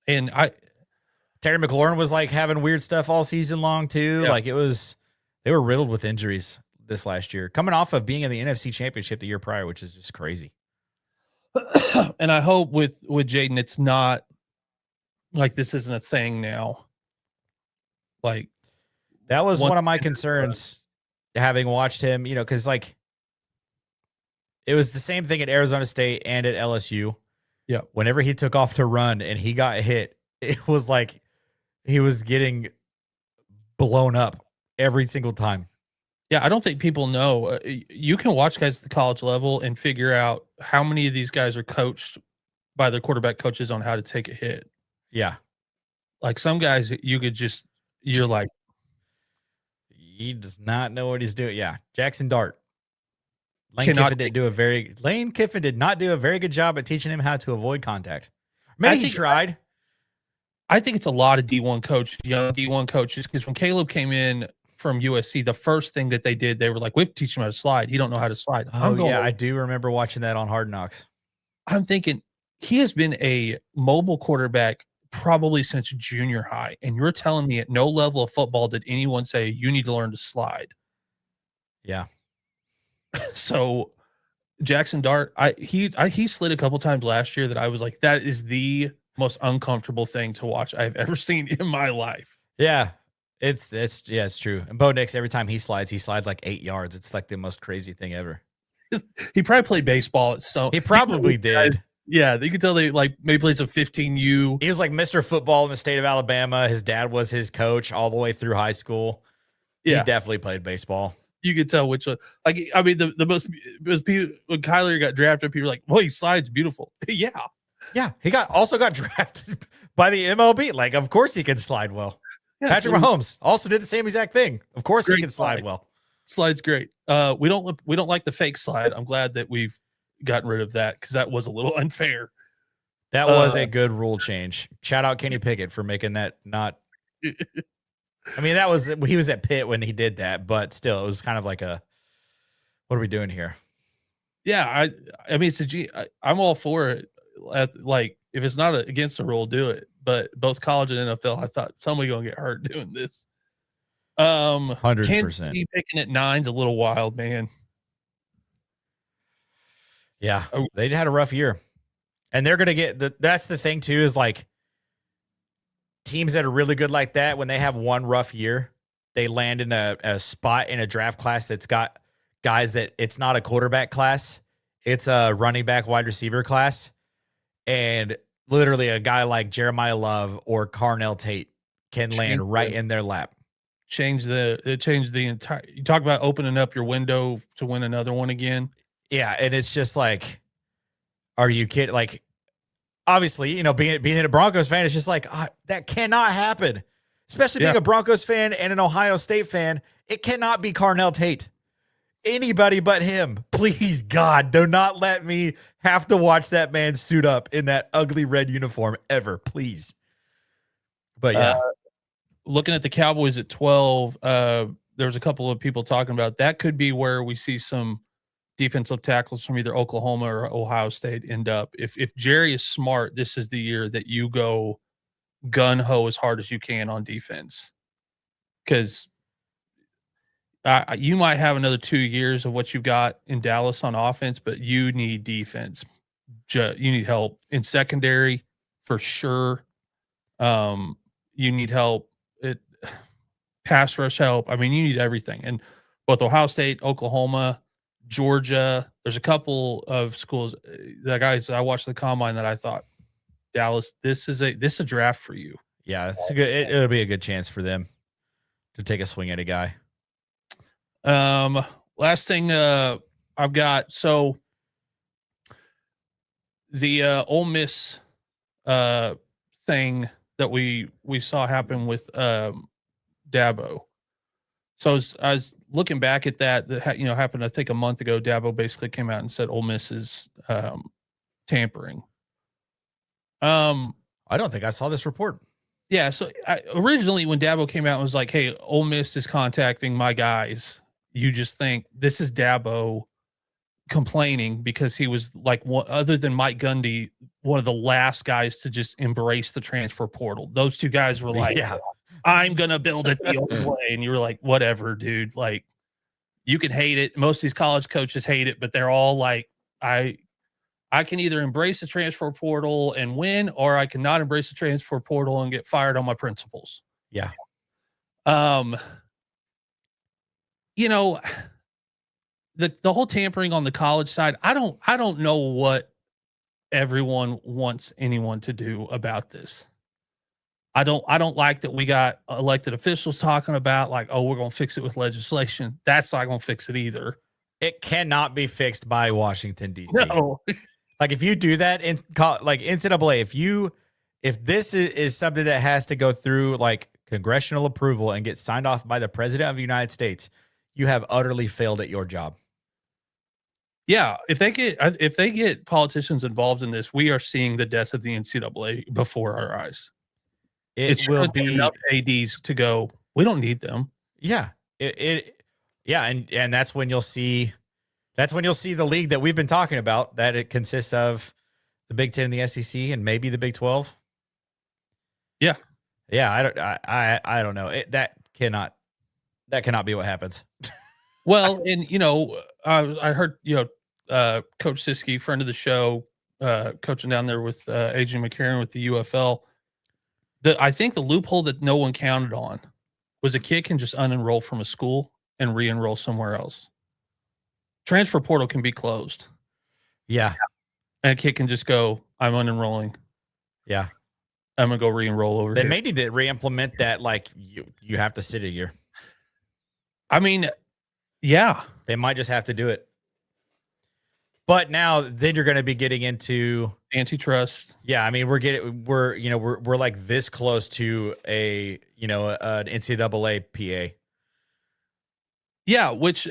And Terry McLaurin was like having weird stuff all season long too. Yeah. Like they were riddled with injuries this last year, coming off of being in the NFC Championship the year prior, which is just crazy. And I hope with Jaden, it's not like this isn't a thing now. Like, that was one of my concerns having watched him, because like it was the same thing at Arizona State and at LSU. Yeah. Whenever he took off to run and he got hit, it was like he was getting blown up every single time. Yeah, I don't think people know. You can watch guys at the college level and figure out how many of these guys are coached by their quarterback coaches on how to take a hit. Yeah. Like some guys, you're like, he does not know what he's doing. Yeah. Jackson Dart. Lane Kiffin did not do a very good job at teaching him how to avoid contact. Maybe he tried. I think it's a lot of D1 coaches, young D1 coaches, because when Caleb came in from USC, the first thing that they did, they were like, we have to teach him how to slide. He don't know how to slide. I do remember watching that on Hard Knocks. I'm thinking he has been a mobile quarterback probably since junior high. And you're telling me at no level of football did anyone say you need to learn to slide. Yeah. So Jackson Dart, he slid a couple times last year that I was like, that is the most uncomfortable thing to watch I've ever seen in my life. Yeah. It's true. And Bo Nix, every time he slides like 8 yards. It's like the most crazy thing ever. He probably played baseball he probably did. Yeah, you could tell they like maybe played some 15U. He was like Mr. Football in the state of Alabama. His dad was his coach all the way through high school. Yeah. He definitely played baseball. You could tell which one. Like, I mean, the most was people when Kyler got drafted, people were like, well, he slides beautiful. Yeah. Yeah. He also got drafted by the MLB. Like, of course he can slide well. Yeah, Patrick Mahomes also did the same exact thing. Of course he can slide well. Slide's great. We don't like the fake slide. I'm glad that we've gotten rid of that because that was a little unfair. That was a good rule change. Shout out Kenny Pickett for making that not. I mean, he was at Pitt when he did that, but still, it was kind of like what are we doing here? Yeah, I mean, I'm all for it. Like, if it's not against the rule, do it. But both college and NFL, I thought somebody gonna get hurt doing this. 100%. Picking at 9's a little wild, man. Yeah, they had a rough year, and they're gonna get that's the thing too is like teams that are really good like that when they have one rough year, they land in a spot in a draft class that's got guys that it's not a quarterback class, it's a running back wide receiver class, and literally a guy like Jeremiah Love or Carnell Tate can land right in their lap. Change the entire. You talk about opening up your window to win another one again. Yeah, and it's just like, are you kidding? Like, obviously, being a Broncos fan, it's just like that cannot happen. Especially being a Broncos fan and an Ohio State fan, it cannot be Carnell Tate. Anybody but him. Please, God, do not let me have to watch that man suit up in that ugly red uniform ever, please. But yeah. Looking at the Cowboys at 12, there's a couple of people talking about that could be where we see some defensive tackles from either Oklahoma or Ohio State end up. If Jerry is smart, this is the year that you go gun-ho as hard as you can on defense. Because you might have another 2 years of what you've got in Dallas on offense, but you need defense. You need help in secondary for sure. You need help at pass rush help. I mean, you need everything. And both Ohio State, Oklahoma, Georgia, there's a couple of schools that I watched the combine that I thought, Dallas, this is a draft for you. Yeah, it's a good. It'll be a good chance for them to take a swing at a guy. Last thing I've got. So the Ole Miss thing that we saw happen with Dabo. So I was looking back at that happened I think a month ago. Dabo basically came out and said Ole Miss is tampering. I don't think I saw this report. Yeah, so originally when Dabo came out and was like, "Hey, Ole Miss is contacting my guys," you just think this is Dabo complaining because he was like other than Mike Gundy, one of the last guys to just embrace the transfer portal. Those two guys were like, Yeah. I'm gonna build it the old way, and you were like, whatever, dude. Like, you can hate it. Most of these college coaches hate it, but they're all like, I can either embrace the transfer portal and win, or I cannot embrace the transfer portal and get fired on my principles. Yeah. You know, the whole tampering on the college side, I don't know what everyone wants anyone to do about this. I don't like that we got elected officials talking about like, oh, we're going to fix it with legislation. That's not going to fix it either. It cannot be fixed by Washington, D.C. No. Like if you do that in like NCAA, if this is something that has to go through like congressional approval and get signed off by the president of the United States, you have utterly failed at your job. Yeah, if they get politicians involved in this, we are seeing the death of the NCAA before our eyes. It will be enough ADs to go. We don't need them. Yeah, and that's when you'll see. That's when you'll see the league that we've been talking about, that it consists of the Big Ten and the SEC and maybe the Big 12. Yeah. Yeah. I don't know. That cannot be what happens. Well, and I heard, Coach Siski, friend of the show, coaching down there with AJ McCarron with the UFL. I think the loophole that no one counted on was a kid can just unenroll from a school and re-enroll somewhere else. Transfer portal can be closed. Yeah. And a kid can just go, I'm unenrolling. Yeah. I'm going to go re-enroll over here. They may need to re-implement that, like, you have to sit a year. I mean, yeah. They might just have to do it. But now then you're going to be getting into antitrust. Yeah, I mean, we're like this close to an NCAA PA. Yeah, which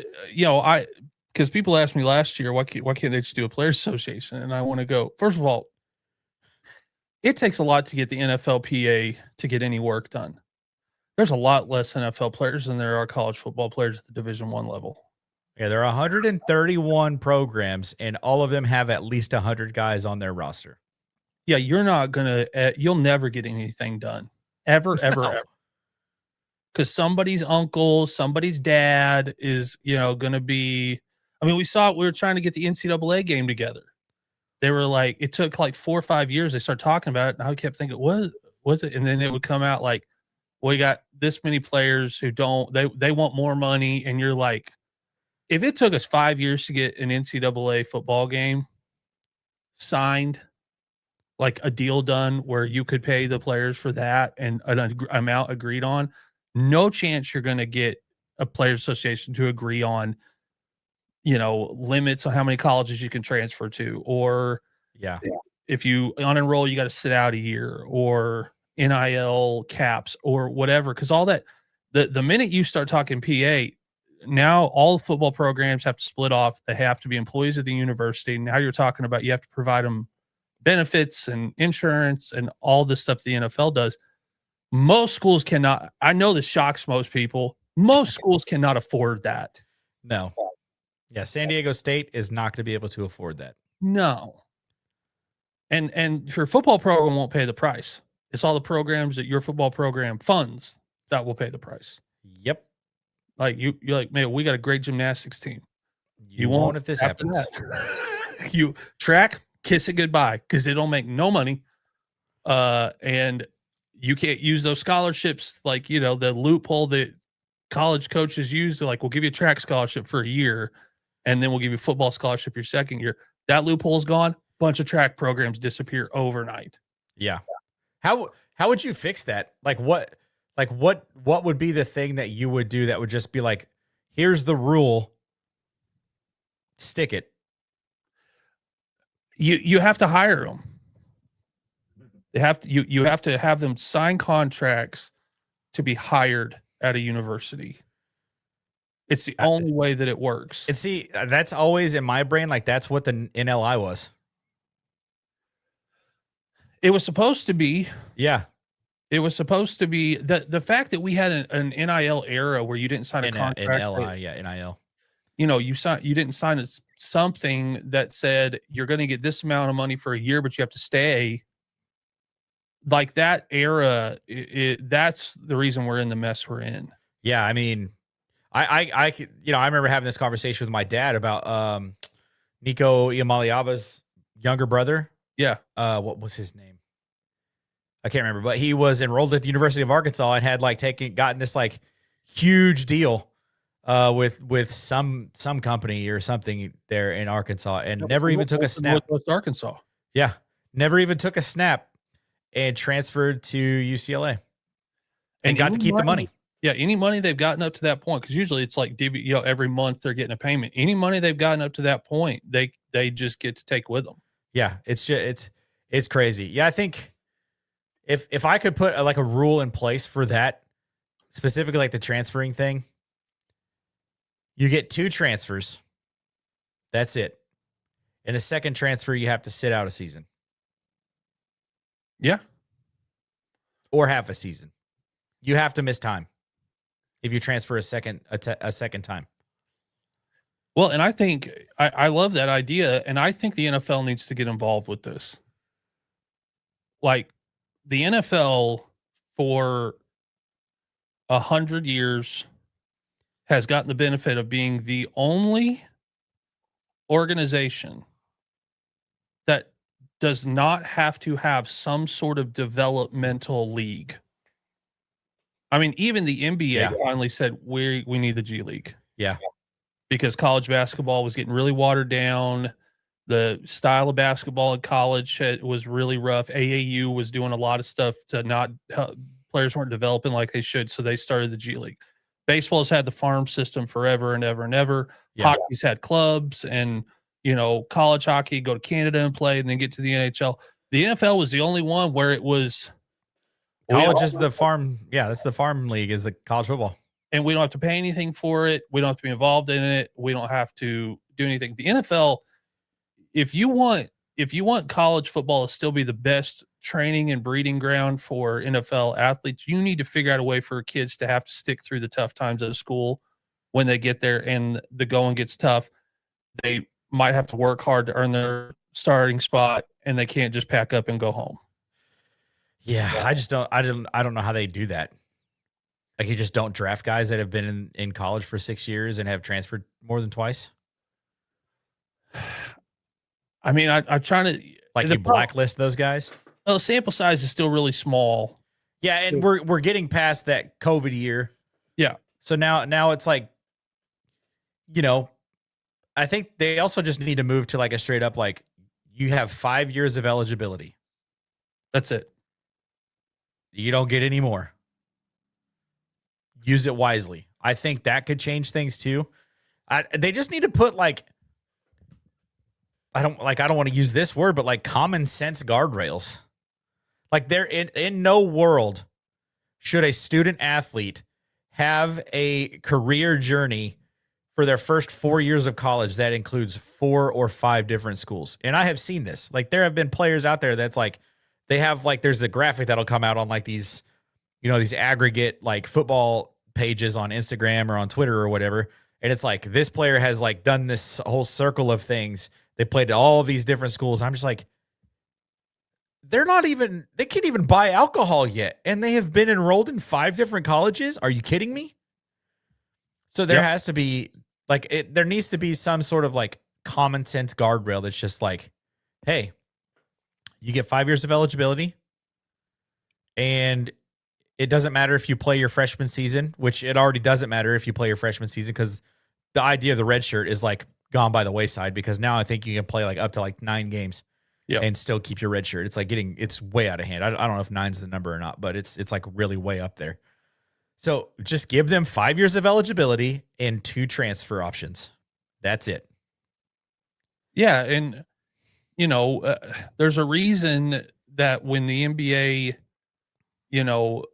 because people asked me last year, why can't they just do a players association? And I want to go, first of all, it takes a lot to get the NFLPA to get any work done. There's a lot less NFL players than there are college football players at the Division I level. Yeah, there are 131 programs, and all of them have at least 100 guys on their roster. Yeah, you'll never get anything done. Ever. Because somebody's uncle, somebody's dad is, going to be. I mean, we were trying to get the NCAA game together. They were like, it took like 4 or 5 years. They started talking about it, and I kept thinking, was it? And then it would come out like, we got this many players who they want more money, and you're like, if it took us 5 years to get an NCAA football game signed, like a deal done where you could pay the players for that and an amount agreed on, no chance you're going to get a players association to agree on, limits on how many colleges you can transfer to, or if you unenroll, you got to sit out a year, or NIL caps or whatever. Cause all that, the minute you start talking PA, now all football programs have to split off. They have to be employees of the university. Now you're talking about, you have to provide them benefits and insurance and all this stuff the NFL does. Most schools cannot. I know this shocks most people. Most schools cannot afford that. No. Yeah, San Diego State is not going to be able to afford that. No. And your football program won't pay the price. It's all the programs that your football program funds that will pay the price. Yep. Like you're like, man, we got a great gymnastics team. You won't if this happens. You track, kiss it goodbye, because they don't make no money. And you can't use those scholarships, like, the loophole that college coaches use to, like, we'll give you a track scholarship for a year, and then we'll give you a football scholarship your second year. That loophole's gone. Bunch of track programs disappear overnight. Yeah. How would you fix that? What would be the thing that you would do that would just be like, here's the rule, stick it? You have to hire them. They have to you have to have them sign contracts to be hired at a university. It's the only way that it works. And see, that's always in my brain, like that's what the NLI was. It was supposed to be. Yeah. It was supposed to be the fact that we had an NIL era where you didn't sign a contract. NLI, yeah, NIL. You know, you didn't sign something that said you're going to get this amount of money for a year, but you have to stay. Like that era, that's the reason we're in the mess we're in. Yeah, I mean, I remember having this conversation with my dad about Nico Iamaleava's younger brother. Yeah. What was his name? I can't remember, but he was enrolled at the University of Arkansas and had gotten this like huge deal with some company or something there in Arkansas, and never even took a snap. Northwest Arkansas. Yeah, never even took a snap, and transferred to UCLA, and got to keep the money. Yeah, any money they've gotten up to that point, because usually it's like every month they're getting a payment. Any money they've gotten up to that point, they just get to take with them. Yeah, it's crazy. Yeah, I think if I could put like a rule in place for that, specifically like the transferring thing, you get 2 transfers. That's it. And the second transfer, you have to sit out a season. Yeah. Or half a season. You have to miss time if you transfer a second time. Well, and I think I love that idea, and I think the NFL needs to get involved with this. Like the NFL for 100 years has gotten the benefit of being the only organization that does not have to have some sort of developmental league. I mean, even the NBA finally said we need the G League. Yeah. Because college basketball was getting really watered down. The style of basketball in college was really rough. AAU was doing a lot of stuff to not players weren't developing like they should, so they started the G League. Baseball's had the farm system forever and ever and ever. Yeah. Hockey's had clubs, and college hockey, go to Canada and play, and then get to the NHL. The NFL was the only one where it was college is the farm. Yeah, that's the farm league, is the college football. And we don't have to pay anything for it. We don't have to be involved in it. We don't have to do anything. The NFL, if you want college football to still be the best training and breeding ground for NFL athletes, you need to figure out a way for kids to have to stick through the tough times of school when they get there and the going gets tough. They might have to work hard to earn their starting spot, and they can't just pack up and go home. Yeah, I don't know how they do that. Like, you just don't draft guys that have been in college for 6 years and have transferred more than twice? I mean, I'm trying to... Like, you blacklist those guys? Well, the sample size is still really small. Yeah, and we're getting past that COVID year. Yeah. So now it's like, I think they also just need to move to like a straight up, like, you have 5 years of eligibility. That's it. You don't get any more. Use it wisely. I think that could change things too. They just need to put like, I don't want to use this word, but like common sense guardrails. Like, they're in no world should a student athlete have a career journey for their first 4 years of college that includes 4 or 5 different schools. And I have seen this. Like, there have been players out there that's like, they have like, there's a graphic that'll come out on like these, these aggregate like football pages on Instagram or on Twitter or whatever. And it's like, this player has like done this whole circle of things. They played at all of these different schools. I'm just like, they can't even buy alcohol yet. And they have been enrolled in 5 different colleges. Are you kidding me? So there has to be like, there needs to be some sort of like common sense guardrail that's just like, hey, you get 5 years of eligibility, and it doesn't matter if you play your freshman season, which it already doesn't matter if you play your freshman season, because the idea of the red shirt is like gone by the wayside, because now I think you can play like up to like 9 games and still keep your red shirt. It's like it's way out of hand. I don't know if 9's the number or not, but it's like really way up there. So just give them 5 years of eligibility and 2 transfer options. That's it. Yeah. And, there's a reason that when the NBA, you know,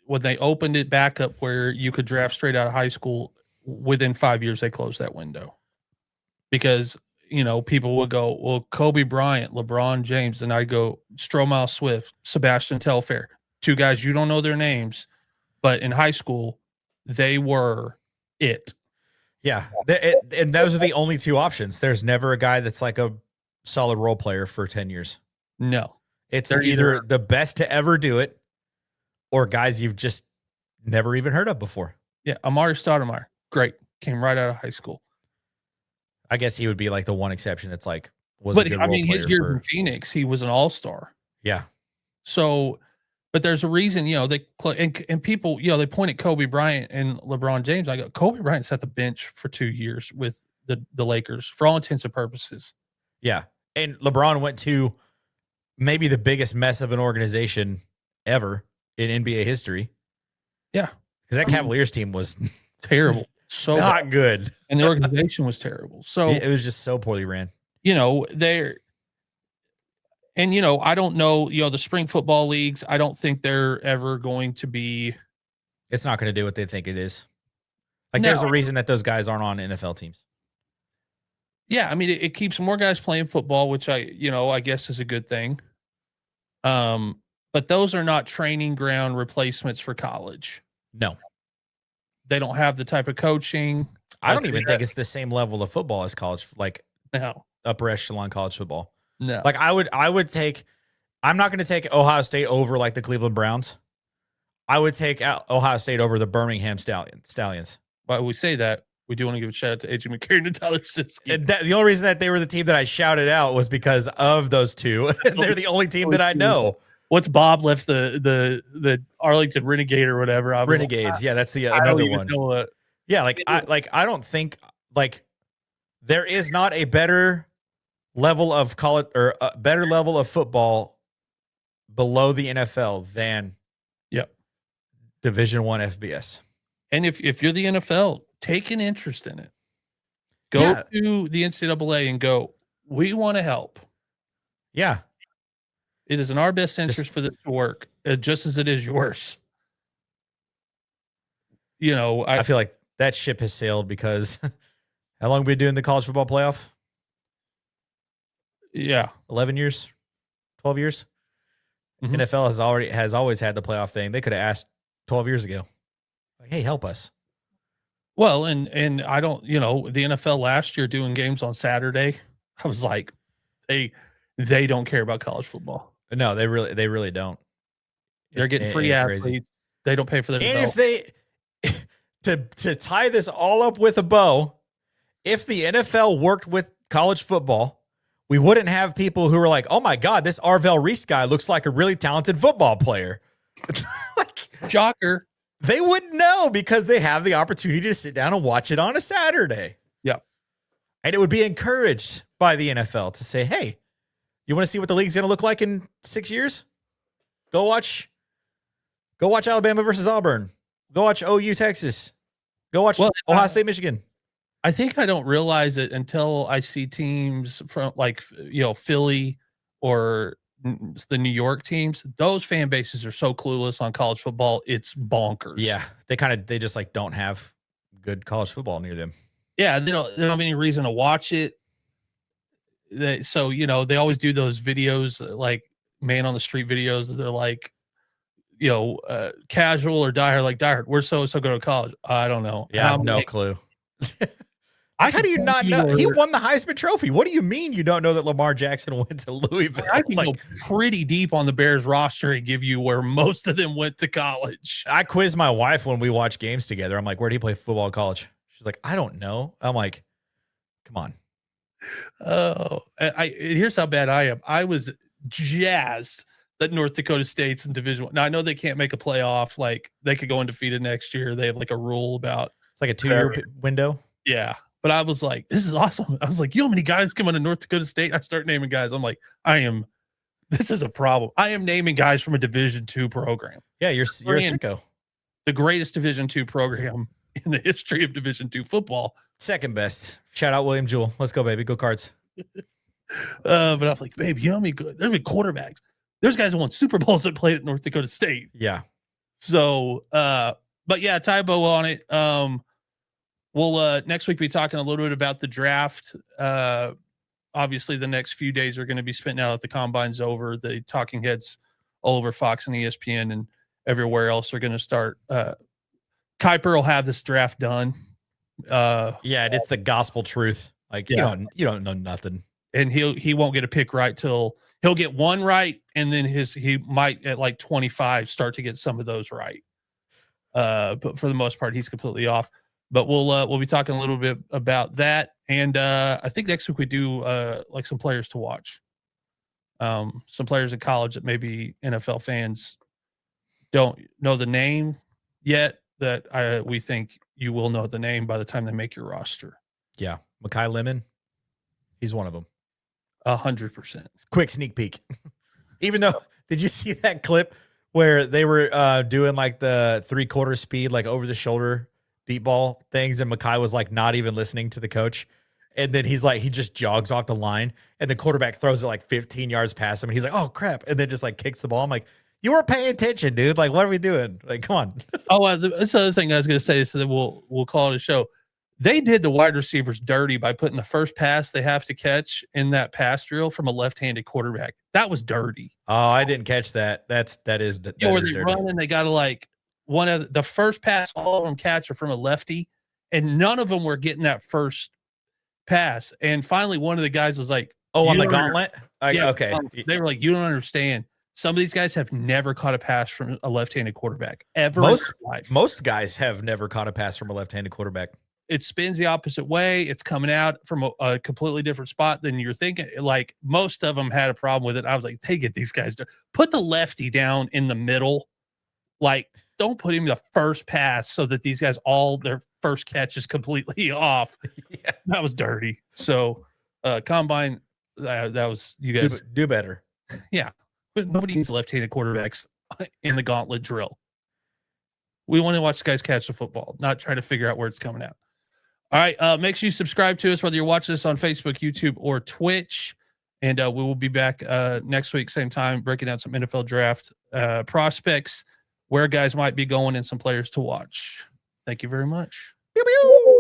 when they opened it back up where you could draft straight out of high school, within 5 years they closed that window. Because, people would go, well, Kobe Bryant, LeBron James, and I go Stromile Swift, Sebastian Telfair, two guys you don't know their names, but in high school they were it. Yeah, and those are the only two options. There's never a guy that's like a solid role player for 10 years. No. It's either the best to ever do it or guys you've just never even heard of before. Yeah, Amari Stoudemire, great. Came right out of high school. I guess he would be like the one exception that's like, was a good role player his year in Phoenix, he was an all-star. Yeah. So, but there's a reason, and people, they point at Kobe Bryant and LeBron James. I go, Kobe Bryant sat the bench for 2 years with the Lakers for all intents and purposes. Yeah. And LeBron went to maybe the biggest mess of an organization ever in NBA history. Yeah. Because that Cavaliers team was terrible. So not good. And the organization was terrible. So it was just so poorly ran. I don't know, the spring football leagues, I don't think they're ever going to be. It's not going to do what they think it is. There's a reason that those guys aren't on NFL teams. Yeah. I mean, it keeps more guys playing football, which I guess is a good thing. But those are not training ground replacements for college. No. They don't have the type of coaching. I don't even think it's the same level of football as college, no. upper echelon college football. No. I would take, I'm not going to take Ohio State over the Cleveland Browns. I would take Ohio State over the Birmingham Stallions. But we say that, we do want to give a shout out to AJ McCarron and Tyler Siski. The only reason that they were the team that I shouted out was because of those two. They're the only team that I know. What's Bob left the Arlington Renegade or whatever? Renegades, yeah, that's the another one. Yeah, I don't think there is not a better level of college or a better level of football below the NFL than Division I FBS. And if you're the NFL, take an interest in it. Go to the NCAA and go, we want to help. Yeah. It is in our best interest for this to work, just as it is yours. I feel like that ship has sailed because how long have we been doing the college football playoff? Yeah. 11 years, 12 years. Mm-hmm. NFL has always had the playoff thing. They could have asked 12 years ago, hey, help us. Well, and I don't, the NFL last year doing games on Saturday, I was like, they don't care about college football. No, they really don't. They're getting free athletes. Crazy. They don't pay for their development. And if to tie this all up with a bow, if the NFL worked with college football, we wouldn't have people who are like, oh my God, this Arvell Reese guy looks like a really talented football player. Shocker. They wouldn't know because they have the opportunity to sit down and watch it on a Saturday. Yeah. And it would be encouraged by the NFL to say, hey, you want to see what the league's going to look like in 6 years? Go watch Alabama versus Auburn. Go watch OU Texas. Go watch Ohio State, Michigan. I think I don't realize it until I see teams from Philly or the New York teams. Those fan bases are so clueless on college football. It's bonkers. Yeah. They just don't have good college football near them. Yeah. They don't have any reason to watch it. So, they always do those videos like man on the street videos. They're like, casual or diehard, diehard. We're so go to college. I don't know. Yeah, I have no clue. How do you not know? He won the Heisman Trophy. What do you mean you don't know that Lamar Jackson went to Louisville? I can go pretty deep on the Bears roster and give you where most of them went to college. I quiz my wife when we watch games together. I'm like, where do you play football in college? She's like, I don't know. I'm like, come on. Oh, here's how bad I am. I was jazzed that North Dakota State's in Division I. Now I know they can't make a playoff. They could go undefeated next year. They have a rule about it's like a 2-year window. Yeah. But I was like, this is awesome. I was like, how many guys come into North Dakota State? I start naming guys. I'm like, this is a problem. I am naming guys from a Division II program. Yeah, you're a sicko. The greatest Division II program in the history of Division II football. Second best. Shout out William Jewell. Let's go, baby. Go Cards. But I was like, babe, how many good? There's been quarterbacks. There's guys that won Super Bowls that played at North Dakota State. Yeah. So, but yeah, Tybo on it. We'll next week be talking a little bit about the draft. Obviously, the next few days are going to be spent now that the combine's over. The talking heads all over Fox and ESPN and everywhere else are going to start. Kuiper will have this draft done. Yeah, and it's the gospel truth. Like you don't know nothing. And he won't get a pick right till he'll get one right, and then he might at like 25 start to get some of those right. But for the most part, he's completely off. But we'll be talking a little bit about that, and I think next week we do like some players to watch, some players in college that maybe NFL fans don't know the name yet. That we think you will know the name by the time they make your roster. Yeah, Mekhi Lemon, he's one of them. 100%. Quick sneak peek. Even though, did you see that clip where they were doing like the 3/4 speed, like over the shoulder deep ball things, and Mekhi was like not even listening to the coach, and then he just jogs off the line, and the quarterback throws it like 15 yards past him, and he's like, "Oh crap!" and then just like kicks the ball. I'm like, you weren't paying attention, dude. Like, what are we doing? Like, come on. That's the other thing I was going to say. So that we'll call it a show. They did the wide receivers dirty by putting the first pass they have to catch in that pass drill from a left-handed quarterback. That was dirty. Oh, I didn't catch that. That is where they run and they got to like one of the first pass all of them catch are from a lefty, and none of them were getting that first pass. And finally, one of the guys was like, "Oh, on the gauntlet." Okay, they were like, "You don't understand. Some of these guys have never caught a pass from a left-handed quarterback ever." Most guys have never caught a pass from a left-handed quarterback. It spins the opposite way. It's coming out from a completely different spot than you're thinking. Like most of them had a problem with it. I was like, they get these guys to put the lefty down in the middle. Like, don't put him the first pass so that these guys all their first catch is completely off. Yeah. That was dirty. So, combine, that was you guys do better. Yeah, but nobody needs left-handed quarterbacks in the gauntlet drill. We want to watch guys catch the football, not try to figure out where it's coming out. All right, make sure you subscribe to us, whether you're watching this on Facebook, YouTube, or Twitch. And we will be back next week, same time, breaking down some NFL draft prospects, where guys might be going, and some players to watch. Thank you very much. Pew, pew.